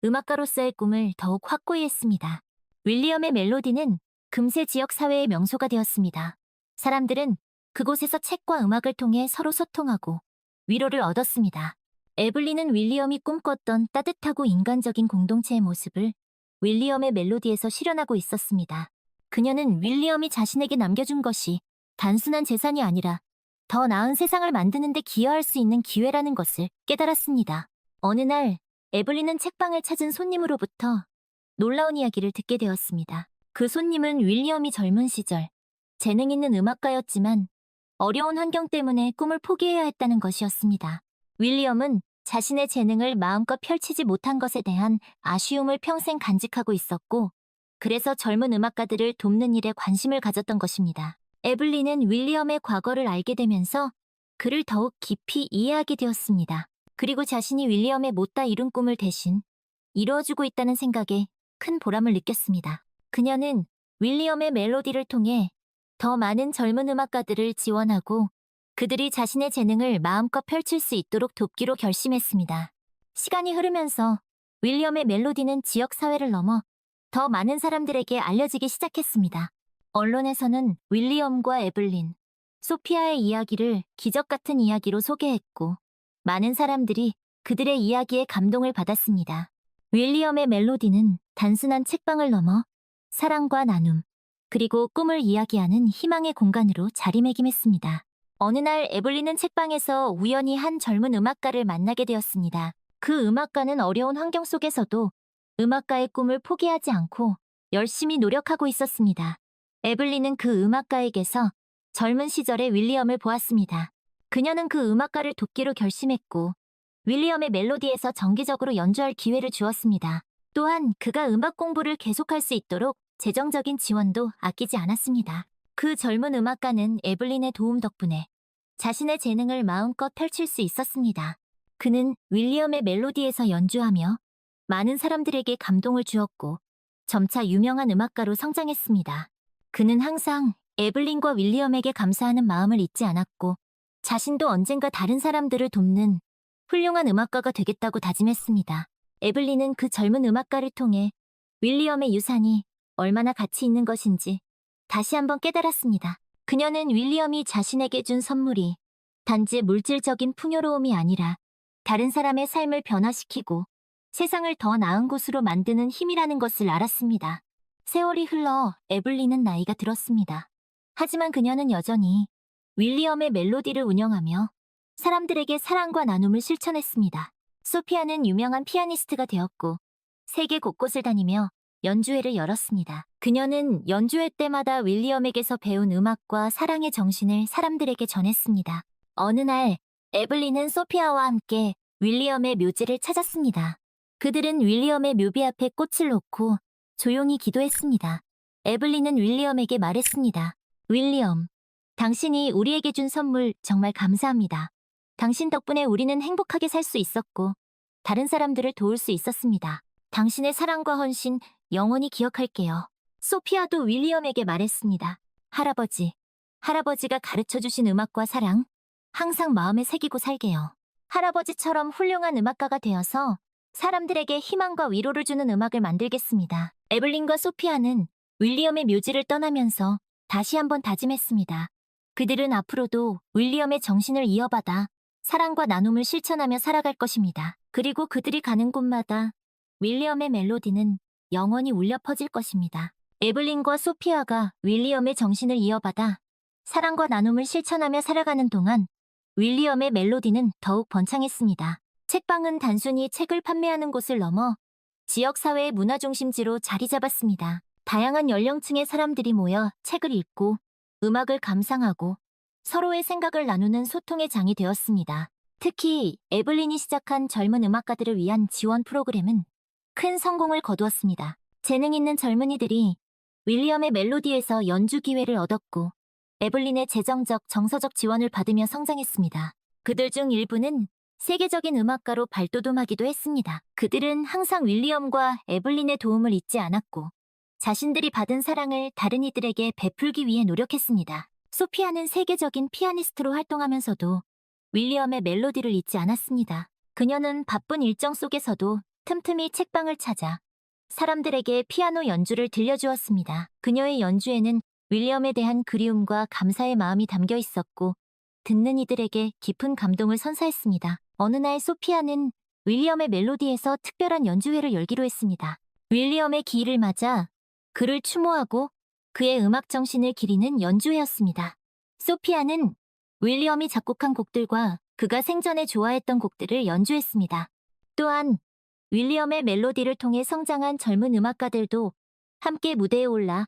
음악가로서의 꿈을 더욱 확고히 했습니다. 윌리엄의 멜로디는 금세 지역 사회의 명소가 되었습니다. 사람들은 그곳에서 책과 음악을 통해 서로 소통하고 위로를 얻었습니다. 에블린은 윌리엄이 꿈꿨던 따뜻하고 인간적인 공동체의 모습을 윌리엄의 멜로디에서 실현하고 있었습니다. 그녀는 윌리엄이 자신에게 남겨준 것이 단순한 재산이 아니라 더 나은 세상을 만드는 데 기여할 수 있는 기회라는 것을 깨달았습니다. 어느 날 에블린은 책방을 찾은 손님으로부터 놀라운 이야기를 듣게 되었습니다. 그 손님은 윌리엄이 젊은 시절 재능 있는 음악가였지만 어려운 환경 때문에 꿈을 포기해야 했다는 것이었습니다. 윌리엄은 자신의 재능을 마음껏 펼치지 못한 것에 대한 아쉬움을 평생 간직하고 있었고, 그래서 젊은 음악가들을 돕는 일에 관심을 가졌던 것입니다. 에블린은 윌리엄의 과거를 알게 되면서 그를 더욱 깊이 이해하게 되었습니다. 그리고 자신이 윌리엄의 못다 이룬 꿈을 대신 이루어주고 있다는 생각에 큰 보람을 느꼈습니다. 그녀는 윌리엄의 멜로디를 통해 더 많은 젊은 음악가들을 지원하고 그들이 자신의 재능을 마음껏 펼칠 수 있도록 돕기로 결심했습니다. 시간이 흐르면서 윌리엄의 멜로디는 지역사회를 넘어 더 많은 사람들에게 알려지기 시작했습니다. 언론에서는 윌리엄과 에블린, 소피아의 이야기를 기적 같은 이야기로 소개했고, 많은 사람들이 그들의 이야기에 감동을 받았습니다. 윌리엄의 멜로디는 단순한 책방을 넘어 사랑과 나눔, 그리고 꿈을 이야기하는 희망의 공간으로 자리매김했습니다. 어느 날 에블린은 책방에서 우연히 한 젊은 음악가를 만나게 되었습니다. 그 음악가는 어려운 환경 속에서도 음악가의 꿈을 포기하지 않고 열심히 노력하고 있었습니다. 에블린은 그 음악가에게서 젊은 시절의 윌리엄을 보았습니다. 그녀는 그 음악가를 돕기로 결심했고 윌리엄의 멜로디에서 정기적으로 연주할 기회를 주었습니다. 또한 그가 음악 공부를 계속할 수 있도록 재정적인 지원도 아끼지 않았습니다. 그 젊은 음악가는 에블린의 도움 덕분에 자신의 재능을 마음껏 펼칠 수 있었습니다. 그는 윌리엄의 멜로디에서 연주하며 많은 사람들에게 감동을 주었고 점차 유명한 음악가로 성장했습니다. 그는 항상 에블린과 윌리엄에게 감사하는 마음을 잊지 않았고 자신도 언젠가 다른 사람들을 돕는 훌륭한 음악가가 되겠다고 다짐했습니다. 에블린은 그 젊은 음악가를 통해 윌리엄의 유산이 얼마나 가치 있는 것인지 다시 한번 깨달았습니다. 그녀는 윌리엄이 자신에게 준 선물이 단지 물질적인 풍요로움이 아니라 다른 사람의 삶을 변화시키고 세상을 더 나은 곳으로 만드는 힘이라는 것을 알았습니다. 세월이 흘러 에블린은 나이가 들었습니다. 하지만 그녀는 여전히 윌리엄의 멜로디를 운영하며 사람들에게 사랑과 나눔을 실천했습니다. 소피아는 유명한 피아니스트가 되었고 세계 곳곳을 다니며 연주회를 열었습니다. 그녀는 연주회 때마다 윌리엄에게서 배운 음악과 사랑의 정신을 사람들에게 전했습니다. 어느 날 에블린은 소피아와 함께 윌리엄의 묘지를 찾았습니다. 그들은 윌리엄의 묘비 앞에 꽃을 놓고 조용히 기도했습니다. 에블린은 윌리엄에게 말했습니다. 윌리엄, 당신이 우리에게 준 선물 정말 감사합니다. 당신 덕분에 우리는 행복하게 살 수 있었고 다른 사람들을 도울 수 있었습니다. 당신의 사랑과 헌신 영원히 기억할게요. 소피아도 윌리엄에게 말했습니다. 할아버지가 가르쳐주신 음악과 사랑 항상 마음에 새기고 살게요. 할아버지처럼 훌륭한 음악가가 되어서 사람들에게 희망과 위로를 주는 음악을 만들겠습니다. 에블린과 소피아는 윌리엄의 묘지를 떠나면서 다시 한번 다짐했습니다. 그들은 앞으로도 윌리엄의 정신을 이어받아 사랑과 나눔을 실천하며 살아갈 것입니다. 그리고 그들이 가는 곳마다 윌리엄의 멜로디는 영원히 울려 퍼질 것입니다. 에블린과 소피아가 윌리엄의 정신을 이어받아 사랑과 나눔을 실천하며 살아가는 동안 윌리엄의 멜로디는 더욱 번창했습니다. 책방은 단순히 책을 판매하는 곳을 넘어 지역사회의 문화중심지로 자리 잡았습니다. 다양한 연령층의 사람들이 모여 책을 읽고 음악을 감상하고 서로의 생각을 나누는 소통의 장이 되었습니다. 특히 에블린이 시작한 젊은 음악가들을 위한 지원 프로그램은 큰 성공을 거두었습니다. 재능 있는 젊은이들이 윌리엄의 멜로디에서 연주 기회를 얻었고 에블린의 재정적, 정서적 지원을 받으며 성장했습니다. 그들 중 일부는 세계적인 음악가로 발돋움하기도 했습니다. 그들은 항상 윌리엄과 에블린의 도움을 잊지 않았고 자신들이 받은 사랑을 다른 이들에게 베풀기 위해 노력했습니다. 소피아는 세계적인 피아니스트로 활동하면서도 윌리엄의 멜로디를 잊지 않았습니다. 그녀는 바쁜 일정 속에서도 틈틈이 책방을 찾아 사람들에게 피아노 연주를 들려주었습니다. 그녀의 연주에는 윌리엄에 대한 그리움과 감사의 마음이 담겨 있었고 듣는 이들에게 깊은 감동을 선사했습니다. 어느 날 소피아는 윌리엄의 멜로디에서 특별한 연주회를 열기로 했습니다. 윌리엄의 기일을 맞아 그를 추모하고 그의 음악 정신을 기리는 연주회였습니다. 소피아는 윌리엄이 작곡한 곡들과 그가 생전에 좋아했던 곡들을 연주했습니다. 또한 윌리엄의 멜로디를 통해 성장한 젊은 음악가들도 함께 무대에 올라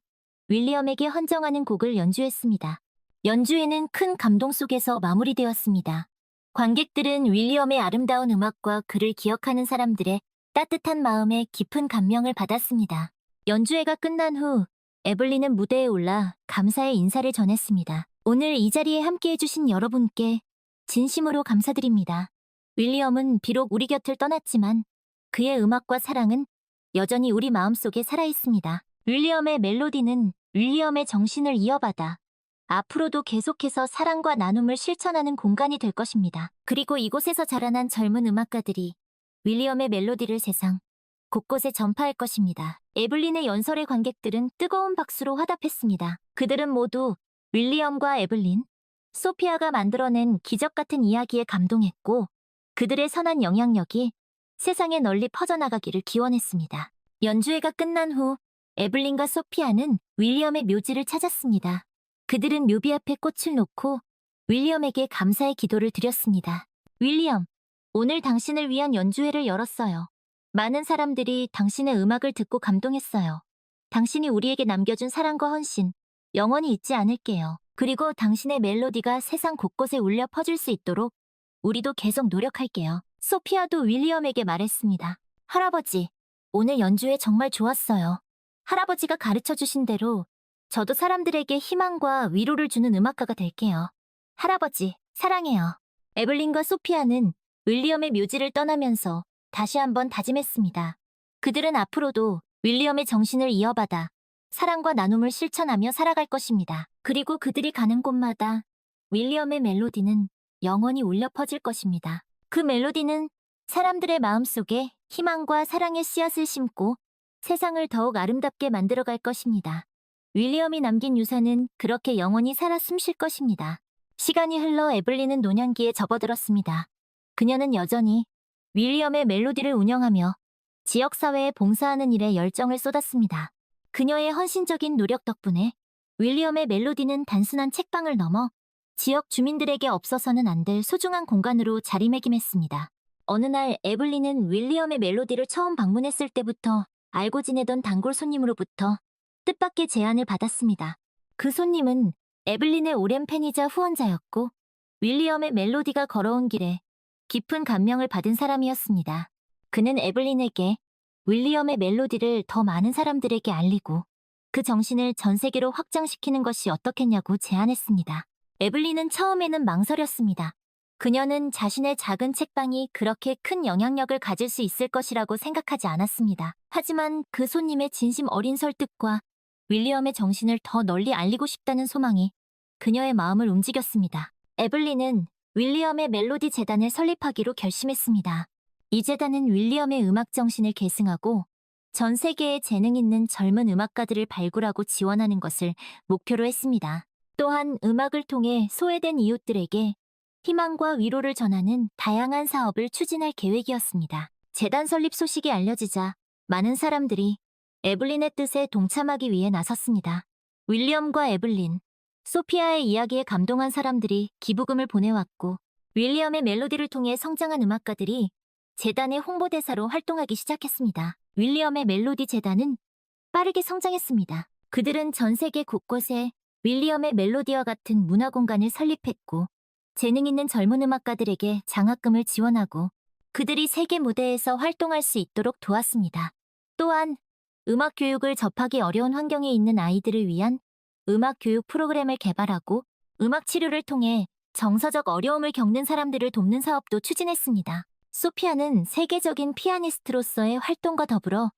윌리엄에게 헌정하는 곡을 연주했습니다. 연주회는 큰 감동 속에서 마무리되었습니다. 관객들은 윌리엄의 아름다운 음악과 그를 기억하는 사람들의 따뜻한 마음에 깊은 감명을 받았습니다. 연주회가 끝난 후 에블린은 무대에 올라 감사의 인사를 전했습니다. 오늘 이 자리에 함께 해주신 여러분께 진심으로 감사드립니다. 윌리엄은 비록 우리 곁을 떠났지만 그의 음악과 사랑은 여전히 우리 마음속에 살아있습니다. 윌리엄의 멜로디는 윌리엄의 정신을 이어받아 앞으로도 계속해서 사랑과 나눔을 실천하는 공간이 될 것입니다. 그리고 이곳에서 자라난 젊은 음악가들이 윌리엄의 멜로디를 세상 곳곳에 전파할 것입니다. 에블린의 연설의 관객들은 뜨거운 박수로 화답했습니다. 그들은 모두 윌리엄과 에블린, 소피아가 만들어낸 기적 같은 이야기에 감동했고 그들의 선한 영향력이 세상에 널리 퍼져나가기를 기원했습니다. 연주회가 끝난 후 에블린과 소피아는 윌리엄의 묘지를 찾았습니다. 그들은 묘비 앞에 꽃을 놓고 윌리엄에게 감사의 기도를 드렸습니다. 윌리엄, 오늘 당신을 위한 연주회를 열었어요. 많은 사람들이 당신의 음악을 듣고 감동했어요. 당신이 우리에게 남겨준 사랑과 헌신, 영원히 잊지 않을게요. 그리고 당신의 멜로디가 세상 곳곳에 울려 퍼질 수 있도록 우리도 계속 노력할게요. 소피아도 윌리엄에게 말했습니다. 할아버지, 오늘 연주회 정말 좋았어요. 할아버지가 가르쳐주신 대로 저도 사람들에게 희망과 위로를 주는 음악가가 될게요. 할아버지, 사랑해요. 에블린과 소피아는 윌리엄의 묘지를 떠나면서 다시 한번 다짐했습니다. 그들은 앞으로도 윌리엄의 정신을 이어받아 사랑과 나눔을 실천하며 살아갈 것입니다. 그리고 그들이 가는 곳마다 윌리엄의 멜로디는 영원히 울려 퍼질 것입니다. 그 멜로디는 사람들의 마음속에 희망과 사랑의 씨앗을 심고 세상을 더욱 아름답게 만들어갈 것입니다. 윌리엄이 남긴 유산은 그렇게 영원히 살아 숨쉴 것입니다. 시간이 흘러 에블린은 노년기에 접어들었습니다. 그녀는 여전히 윌리엄의 멜로디를 운영하며 지역사회에 봉사하는 일에 열정을 쏟았습니다. 그녀의 헌신적인 노력 덕분에 윌리엄의 멜로디는 단순한 책방을 넘어 지역 주민들에게 없어서는 안 될 소중한 공간으로 자리매김했습니다. 어느 날 에블린은 윌리엄의 멜로디를 처음 방문했을 때부터 알고 지내던 단골 손님으로부터 뜻밖의 제안을 받았습니다. 그 손님은 에블린의 오랜 팬이자 후원자였고 윌리엄의 멜로디가 걸어온 길에 깊은 감명을 받은 사람이었습니다. 그는 에블린에게 윌리엄의 멜로디를 더 많은 사람들에게 알리고 그 정신을 전 세계로 확장시키는 것이 어떻겠냐고 제안했습니다. 에블린은 처음에는 망설였습니다. 그녀는 자신의 작은 책방이 그렇게 큰 영향력을 가질 수 있을 것이라고 생각하지 않았습니다. 하지만 그 손님의 진심 어린 설득과 윌리엄의 정신을 더 널리 알리고 싶다는 소망이 그녀의 마음을 움직였습니다. 에블린은 윌리엄의 멜로디 재단을 설립하기로 결심했습니다. 이 재단은 윌리엄의 음악 정신을 계승하고 전 세계에 재능 있는 젊은 음악가들을 발굴하고 지원하는 것을 목표로 했습니다. 또한 음악을 통해 소외된 이웃들에게 희망과 위로를 전하는 다양한 사업을 추진할 계획이었습니다. 재단 설립 소식이 알려지자 많은 사람들이 에블린의 뜻에 동참하기 위해 나섰습니다. 윌리엄과 에블린, 소피아의 이야기에 감동한 사람들이 기부금을 보내왔고 윌리엄의 멜로디를 통해 성장한 음악가들이 재단의 홍보대사로 활동하기 시작했습니다. 윌리엄의 멜로디 재단은 빠르게 성장했습니다. 그들은 전 세계 곳곳에 윌리엄의 멜로디와 같은 문화공간을 설립했고 재능 있는 젊은 음악가들에게 장학금을 지원하고 그들이 세계 무대에서 활동할 수 있도록 도왔습니다. 또한 음악 교육을 접하기 어려운 환경에 있는 아이들을 위한 음악 교육 프로그램을 개발하고 음악 치료를 통해 정서적 어려움을 겪는 사람들을 돕는 사업도 추진했습니다. 소피아는 세계적인 피아니스트로서의 활동과 더불어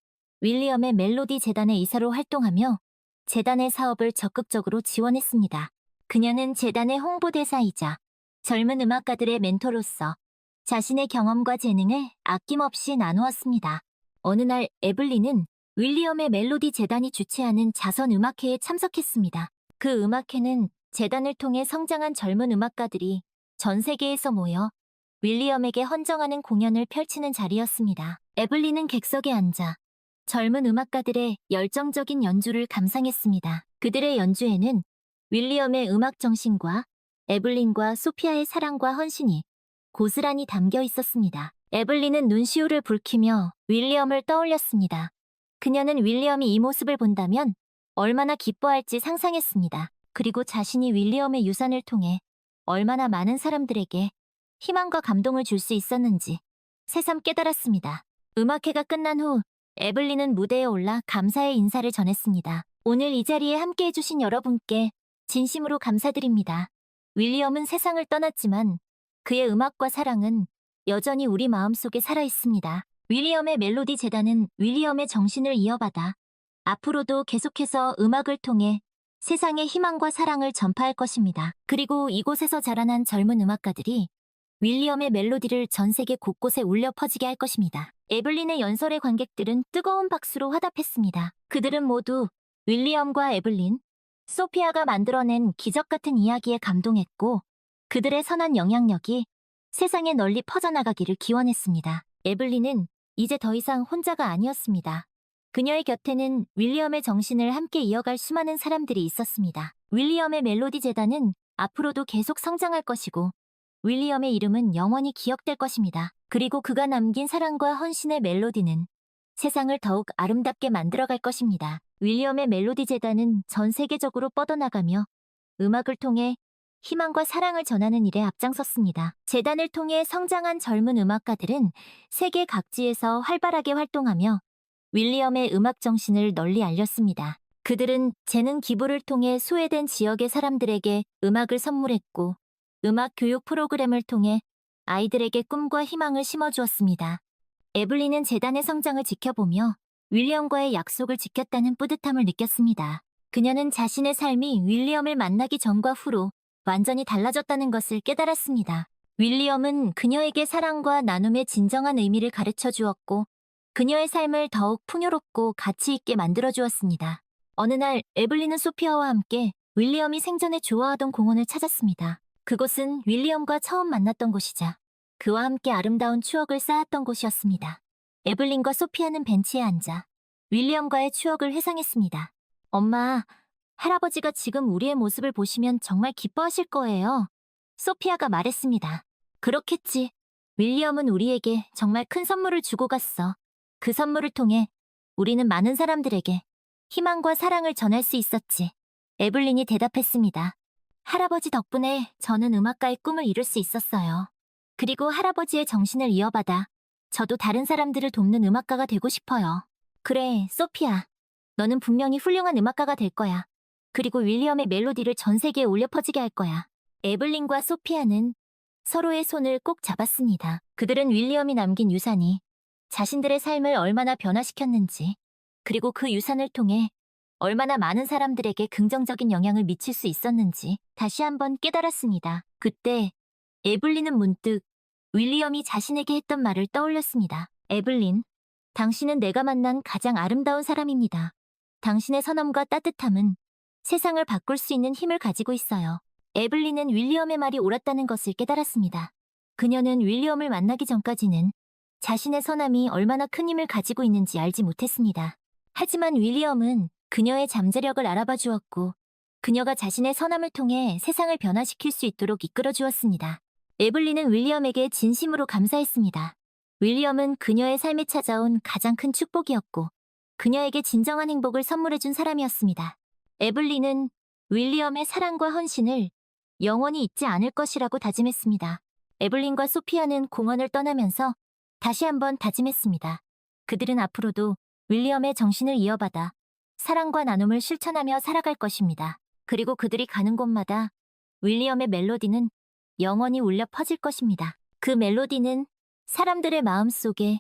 윌리엄의 멜로디 재단의 이사로 활동하며 재단의 사업을 적극적으로 지원했습니다. 그녀는 재단의 홍보대사이자 젊은 음악가들의 멘토로서 자신의 경험과 재능을 아낌없이 나누었습니다. 어느 날 에블린은 윌리엄의 멜로디 재단이 주최하는 자선 음악회에 참석했습니다. 그 음악회는 재단을 통해 성장한 젊은 음악가들이 전 세계에서 모여 윌리엄에게 헌정하는 공연을 펼치는 자리였습니다. 에블린은 객석에 앉아 젊은 음악가들의 열정적인 연주를 감상했습니다. 그들의 연주에는 윌리엄의 음악 정신과 에블린과 소피아의 사랑과 헌신이 고스란히 담겨 있었습니다. 에블린은 눈시울을 붉히며 윌리엄을 떠올렸습니다. 그녀는 윌리엄이 이 모습을 본다면 얼마나 기뻐할지 상상했습니다. 그리고 자신이 윌리엄의 유산을 통해 얼마나 많은 사람들에게 희망과 감동을 줄 수 있었는지 새삼 깨달았습니다. 음악회가 끝난 후 에블린은 무대에 올라 감사의 인사를 전했습니다. 오늘 이 자리에 함께 해주신 여러분께 진심으로 감사드립니다. 윌리엄은 세상을 떠났지만 그의 음악과 사랑은 여전히 우리 마음속에 살아있습니다. 윌리엄의 멜로디 재단은 윌리엄의 정신을 이어받아 앞으로도 계속해서 음악을 통해 세상의 희망과 사랑을 전파할 것입니다. 그리고 이곳에서 자라난 젊은 음악가들이 윌리엄의 멜로디를 전 세계 곳곳에 울려 퍼지게 할 것입니다. 에블린의 연설의 관객들은 뜨거운 박수로 화답했습니다. 그들은 모두 윌리엄과 에블린, 소피아가 만들어낸 기적 같은 이야기에 감동했고 그들의 선한 영향력이 세상에 널리 퍼져나가기를 기원했습니다. 에블린은 이제 더 이상 혼자가 아니었습니다. 그녀의 곁에는 윌리엄의 정신을 함께 이어갈 수많은 사람들이 있었습니다. 윌리엄의 멜로디 재단은 앞으로도 계속 성장할 것이고 윌리엄의 이름은 영원히 기억될 것입니다. 그리고 그가 남긴 사랑과 헌신의 멜로디는 세상을 더욱 아름답게 만들어갈 것입니다. 윌리엄의 멜로디 재단은 전 세계적으로 뻗어나가며 음악을 통해 희망과 사랑을 전하는 일에 앞장섰습니다. 재단을 통해 성장한 젊은 음악가들은 세계 각지에서 활발하게 활동하며 윌리엄의 음악 정신을 널리 알렸습니다. 그들은 재능 기부를 통해 소외된 지역의 사람들에게 음악을 선물했고 음악 교육 프로그램을 통해 아이들에게 꿈과 희망을 심어주었습니다. 에블린은 재단의 성장을 지켜보며 윌리엄과의 약속을 지켰다는 뿌듯함을 느꼈습니다. 그녀는 자신의 삶이 윌리엄을 만나기 전과 후로 완전히 달라졌다는 것을 깨달았습니다. 윌리엄은 그녀에게 사랑과 나눔의 진정한 의미를 가르쳐 주었고 그녀의 삶을 더욱 풍요롭고 가치 있게 만들어 주었습니다. 어느 날 에블린은 소피아와 함께 윌리엄이 생전에 좋아하던 공원을 찾았습니다. 그곳은 윌리엄과 처음 만났던 곳이자 그와 함께 아름다운 추억을 쌓았던 곳이었습니다. 에블린과 소피아는 벤치에 앉아 윌리엄과의 추억을 회상했습니다. 엄마, 할아버지가 지금 우리의 모습을 보시면 정말 기뻐하실 거예요. 소피아가 말했습니다. 그렇겠지. 윌리엄은 우리에게 정말 큰 선물을 주고 갔어. 그 선물을 통해 우리는 많은 사람들에게 희망과 사랑을 전할 수 있었지. 에블린이 대답했습니다. 할아버지 덕분에 저는 음악가의 꿈을 이룰 수 있었어요. 그리고 할아버지의 정신을 이어받아 저도 다른 사람들을 돕는 음악가가 되고 싶어요. 그래, 소피아. 너는 분명히 훌륭한 음악가가 될 거야. 그리고 윌리엄의 멜로디를 전 세계에 울려 퍼지게 할 거야. 에블린과 소피아는 서로의 손을 꼭 잡았습니다. 그들은 윌리엄이 남긴 유산이 자신들의 삶을 얼마나 변화시켰는지, 그리고 그 유산을 통해 얼마나 많은 사람들에게 긍정적인 영향을 미칠 수 있었는지 다시 한번 깨달았습니다. 그때 에블린은 문득 윌리엄이 자신에게 했던 말을 떠올렸습니다. 에블린, 당신은 내가 만난 가장 아름다운 사람입니다. 당신의 선함과 따뜻함은 세상을 바꿀 수 있는 힘을 가지고 있어요. 에블린은 윌리엄의 말이 옳았다는 것을 깨달았습니다. 그녀는 윌리엄을 만나기 전까지는 자신의 선함이 얼마나 큰 힘을 가지고 있는지 알지 못했습니다. 하지만 윌리엄은 그녀의 잠재력을 알아봐 주었고 그녀가 자신의 선함을 통해 세상을 변화시킬 수 있도록 이끌어 주었습니다. 에블린은 윌리엄에게 진심으로 감사했습니다. 윌리엄은 그녀의 삶에 찾아온 가장 큰 축복이었고 그녀에게 진정한 행복을 선물해준 사람이었습니다. 에블린은 윌리엄의 사랑과 헌신을 영원히 잊지 않을 것이라고 다짐했습니다. 에블린과 소피아는 공원을 떠나면서 다시 한번 다짐했습니다. 그들은 앞으로도 윌리엄의 정신을 이어받아 사랑과 나눔을 실천하며 살아갈 것입니다. 그리고 그들이 가는 곳마다 윌리엄의 멜로디는 영원히 울려 퍼질 것입니다. 그 멜로디는 사람들의 마음속에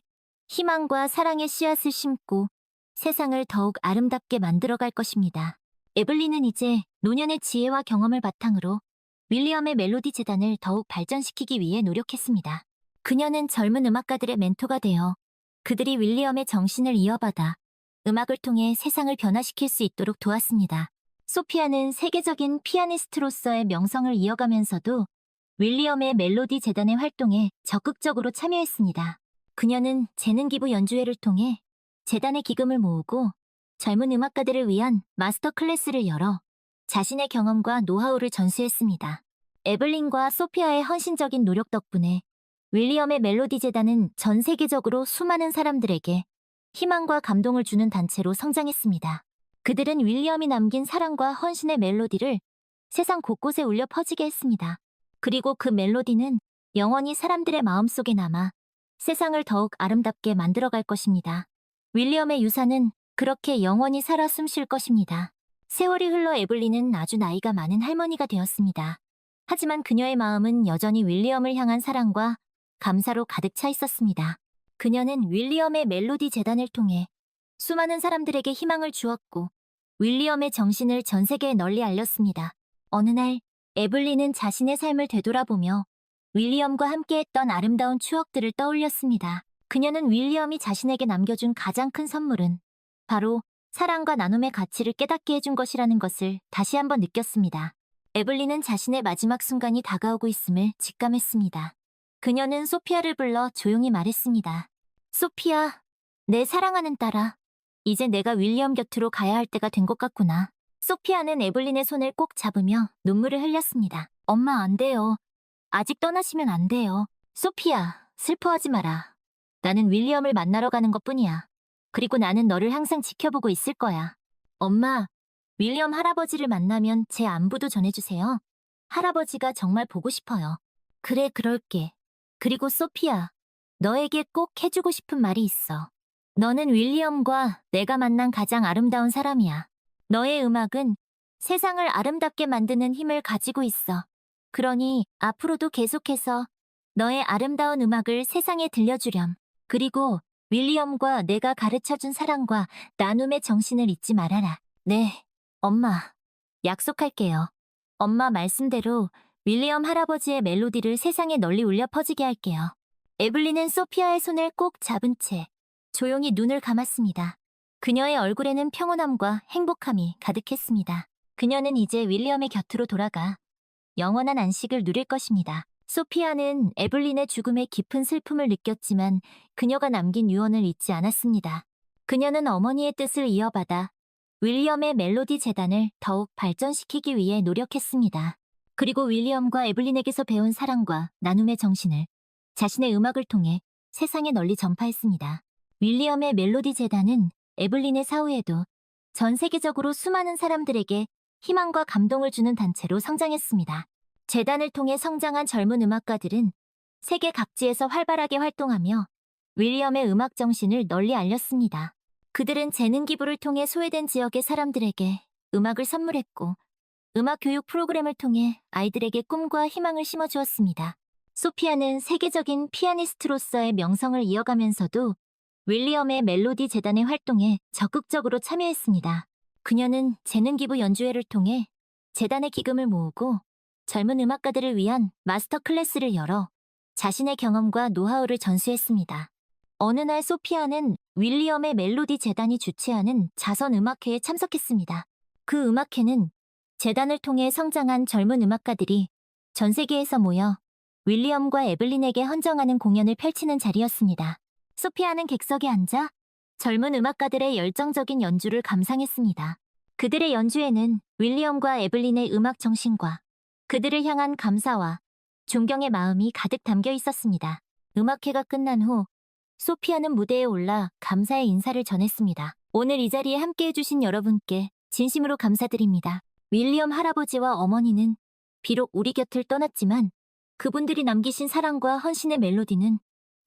희망과 사랑의 씨앗을 심고 세상을 더욱 아름답게 만들어갈 것입니다. 에블린은 이제 노년의 지혜와 경험을 바탕으로 윌리엄의 멜로디 재단을 더욱 발전시키기 위해 노력했습니다. 그녀는 젊은 음악가들의 멘토가 되어 그들이 윌리엄의 정신을 이어받아 음악을 통해 세상을 변화시킬 수 있도록 도왔습니다. 소피아는 세계적인 피아니스트로서의 명성을 이어가면서도 윌리엄의 멜로디 재단의 활동에 적극적으로 참여했습니다. 그녀는 재능 기부 연주회를 통해 재단의 기금을 모으고 젊은 음악가들을 위한 마스터 클래스를 열어 자신의 경험과 노하우를 전수했습니다. 에블린과 소피아의 헌신적인 노력 덕분에 윌리엄의 멜로디 재단은 전 세계적으로 수많은 사람들에게 희망과 감동을 주는 단체로 성장했습니다. 그들은 윌리엄이 남긴 사랑과 헌신의 멜로디를 세상 곳곳에 울려 퍼지게 했습니다. 그리고 그 멜로디는 영원히 사람들의 마음속에 남아 세상을 더욱 아름답게 만들어갈 것입니다. 윌리엄의 유산은 그렇게 영원히 살아 숨쉴 것입니다. 세월이 흘러 에블린은 아주 나이가 많은 할머니가 되었습니다. 하지만 그녀의 마음은 여전히 윌리엄을 향한 사랑과 감사로 가득 차 있었습니다. 그녀는 윌리엄의 멜로디 재단을 통해 수많은 사람들에게 희망을 주었고 윌리엄의 정신을 전 세계에 널리 알렸습니다. 어느 날 에블린은 자신의 삶을 되돌아보며 윌리엄과 함께했던 아름다운 추억들을 떠올렸습니다. 그녀는 윌리엄이 자신에게 남겨준 가장 큰 선물은 바로 사랑과 나눔의 가치를 깨닫게 해준 것이라는 것을 다시 한번 느꼈습니다. 에블린은 자신의 마지막 순간이 다가오고 있음을 직감했습니다. 그녀는 소피아를 불러 조용히 말했습니다. 소피아, 내 사랑하는 딸아. 이제 내가 윌리엄 곁으로 가야 할 때가 된 것 같구나. 소피아는 에블린의 손을 꼭 잡으며 눈물을 흘렸습니다. 엄마, 안 돼요. 아직 떠나시면 안 돼요. 소피아, 슬퍼하지 마라. 나는 윌리엄을 만나러 가는 것뿐이야. 그리고 나는 너를 항상 지켜보고 있을 거야. 엄마, 윌리엄 할아버지를 만나면 제 안부도 전해주세요. 할아버지가 정말 보고 싶어요. 그래, 그럴게. 그리고 소피아, 너에게 꼭 해주고 싶은 말이 있어. 너는 윌리엄과 내가 만난 가장 아름다운 사람이야. 너의 음악은 세상을 아름답게 만드는 힘을 가지고 있어. 그러니 앞으로도 계속해서 너의 아름다운 음악을 세상에 들려주렴. 그리고 윌리엄과 내가 가르쳐준 사랑과 나눔의 정신을 잊지 말아라. 네, 엄마. 약속할게요. 엄마 말씀대로 윌리엄 할아버지의 멜로디를 세상에 널리 울려 퍼지게 할게요. 에블린은 소피아의 손을 꼭 잡은 채 조용히 눈을 감았습니다. 그녀의 얼굴에는 평온함과 행복함이 가득했습니다. 그녀는 이제 윌리엄의 곁으로 돌아가 영원한 안식을 누릴 것입니다. 소피아는 에블린의 죽음에 깊은 슬픔을 느꼈지만 그녀가 남긴 유언을 잊지 않았습니다. 그녀는 어머니의 뜻을 이어받아 윌리엄의 멜로디 재단을 더욱 발전시키기 위해 노력했습니다. 그리고 윌리엄과 에블린에게서 배운 사랑과 나눔의 정신을 자신의 음악을 통해 세상에 널리 전파했습니다. 윌리엄의 멜로디 재단은 에블린의 사후에도 전 세계적으로 수많은 사람들에게 희망과 감동을 주는 단체로 성장했습니다. 재단을 통해 성장한 젊은 음악가들은 세계 각지에서 활발하게 활동하며 윌리엄의 음악 정신을 널리 알렸습니다. 그들은 재능 기부를 통해 소외된 지역의 사람들에게 음악을 선물했고 음악 교육 프로그램을 통해 아이들에게 꿈과 희망을 심어주었습니다. 소피아는 세계적인 피아니스트로서의 명성을 이어가면서도 윌리엄의 멜로디 재단의 활동에 적극적으로 참여했습니다. 그녀는 재능 기부 연주회를 통해 재단의 기금을 모으고 젊은 음악가들을 위한 마스터 클래스를 열어 자신의 경험과 노하우를 전수했습니다. 어느 날 소피아는 윌리엄의 멜로디 재단이 주최하는 자선 음악회에 참석했습니다. 그 음악회는 재단을 통해 성장한 젊은 음악가들이 전 세계에서 모여 윌리엄과 에블린에게 헌정하는 공연을 펼치는 자리였습니다. 소피아는 객석에 앉아 젊은 음악가들의 열정적인 연주를 감상했습니다. 그들의 연주에는 윌리엄과 에블린의 음악 정신과 그들을 향한 감사와 존경의 마음이 가득 담겨 있었습니다. 음악회가 끝난 후 소피아는 무대에 올라 감사의 인사를 전했습니다. 오늘 이 자리에 함께해 주신 여러분께 진심으로 감사드립니다. 윌리엄 할아버지와 어머니는 비록 우리 곁을 떠났지만 그분들이 남기신 사랑과 헌신의 멜로디는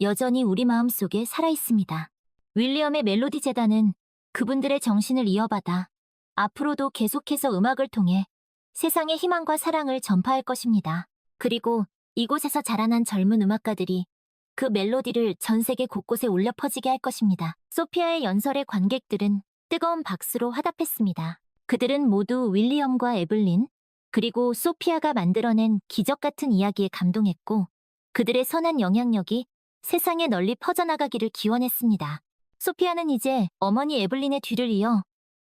여전히 우리 마음속에 살아있습니다. 윌리엄의 멜로디 재단은 그분들의 정신을 이어받아 앞으로도 계속해서 음악을 통해 세상의 희망과 사랑을 전파할 것입니다. 그리고 이곳에서 자라난 젊은 음악가들이 그 멜로디를 전 세계 곳곳에 울려 퍼지게 할 것입니다. 소피아의 연설의 관객들은 뜨거운 박수로 화답했습니다. 그들은 모두 윌리엄과 에블린, 그리고 소피아가 만들어낸 기적 같은 이야기에 감동했고 그들의 선한 영향력이 세상에 널리 퍼져나가기를 기원했습니다. 소피아는 이제 어머니 에블린의 뒤를 이어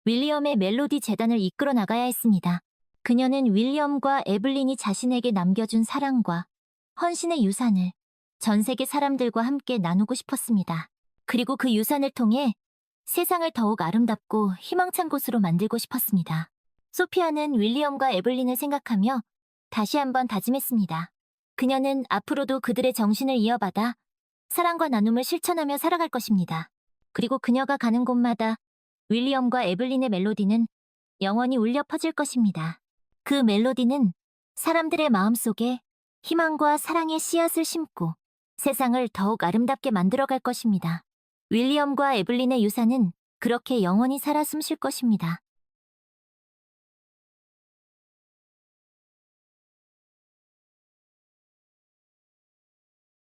윌리엄의 멜로디 재단을 이끌어 나가야 했습니다. 그녀는 윌리엄과 에블린이 자신에게 남겨준 사랑과 헌신의 유산을 전 세계 사람들과 함께 나누고 싶었습니다. 그리고 그 유산을 통해 세상을 더욱 아름답고 희망찬 곳으로 만들고 싶었습니다. 소피아는 윌리엄과 에블린을 생각하며 다시 한번 다짐했습니다. 그녀는 앞으로도 그들의 정신을 이어받아 사랑과 나눔을 실천하며 살아갈 것입니다. 그리고 그녀가 가는 곳마다 윌리엄과 에블린의 멜로디는 영원히 울려 퍼질 것입니다. 그 멜로디는 사람들의 마음속에 희망과 사랑의 씨앗을 심고 세상을 더욱 아름답게 만들어갈 것입니다. 윌리엄과 에블린의 유산은 그렇게 영원히 살아 숨쉴 것입니다.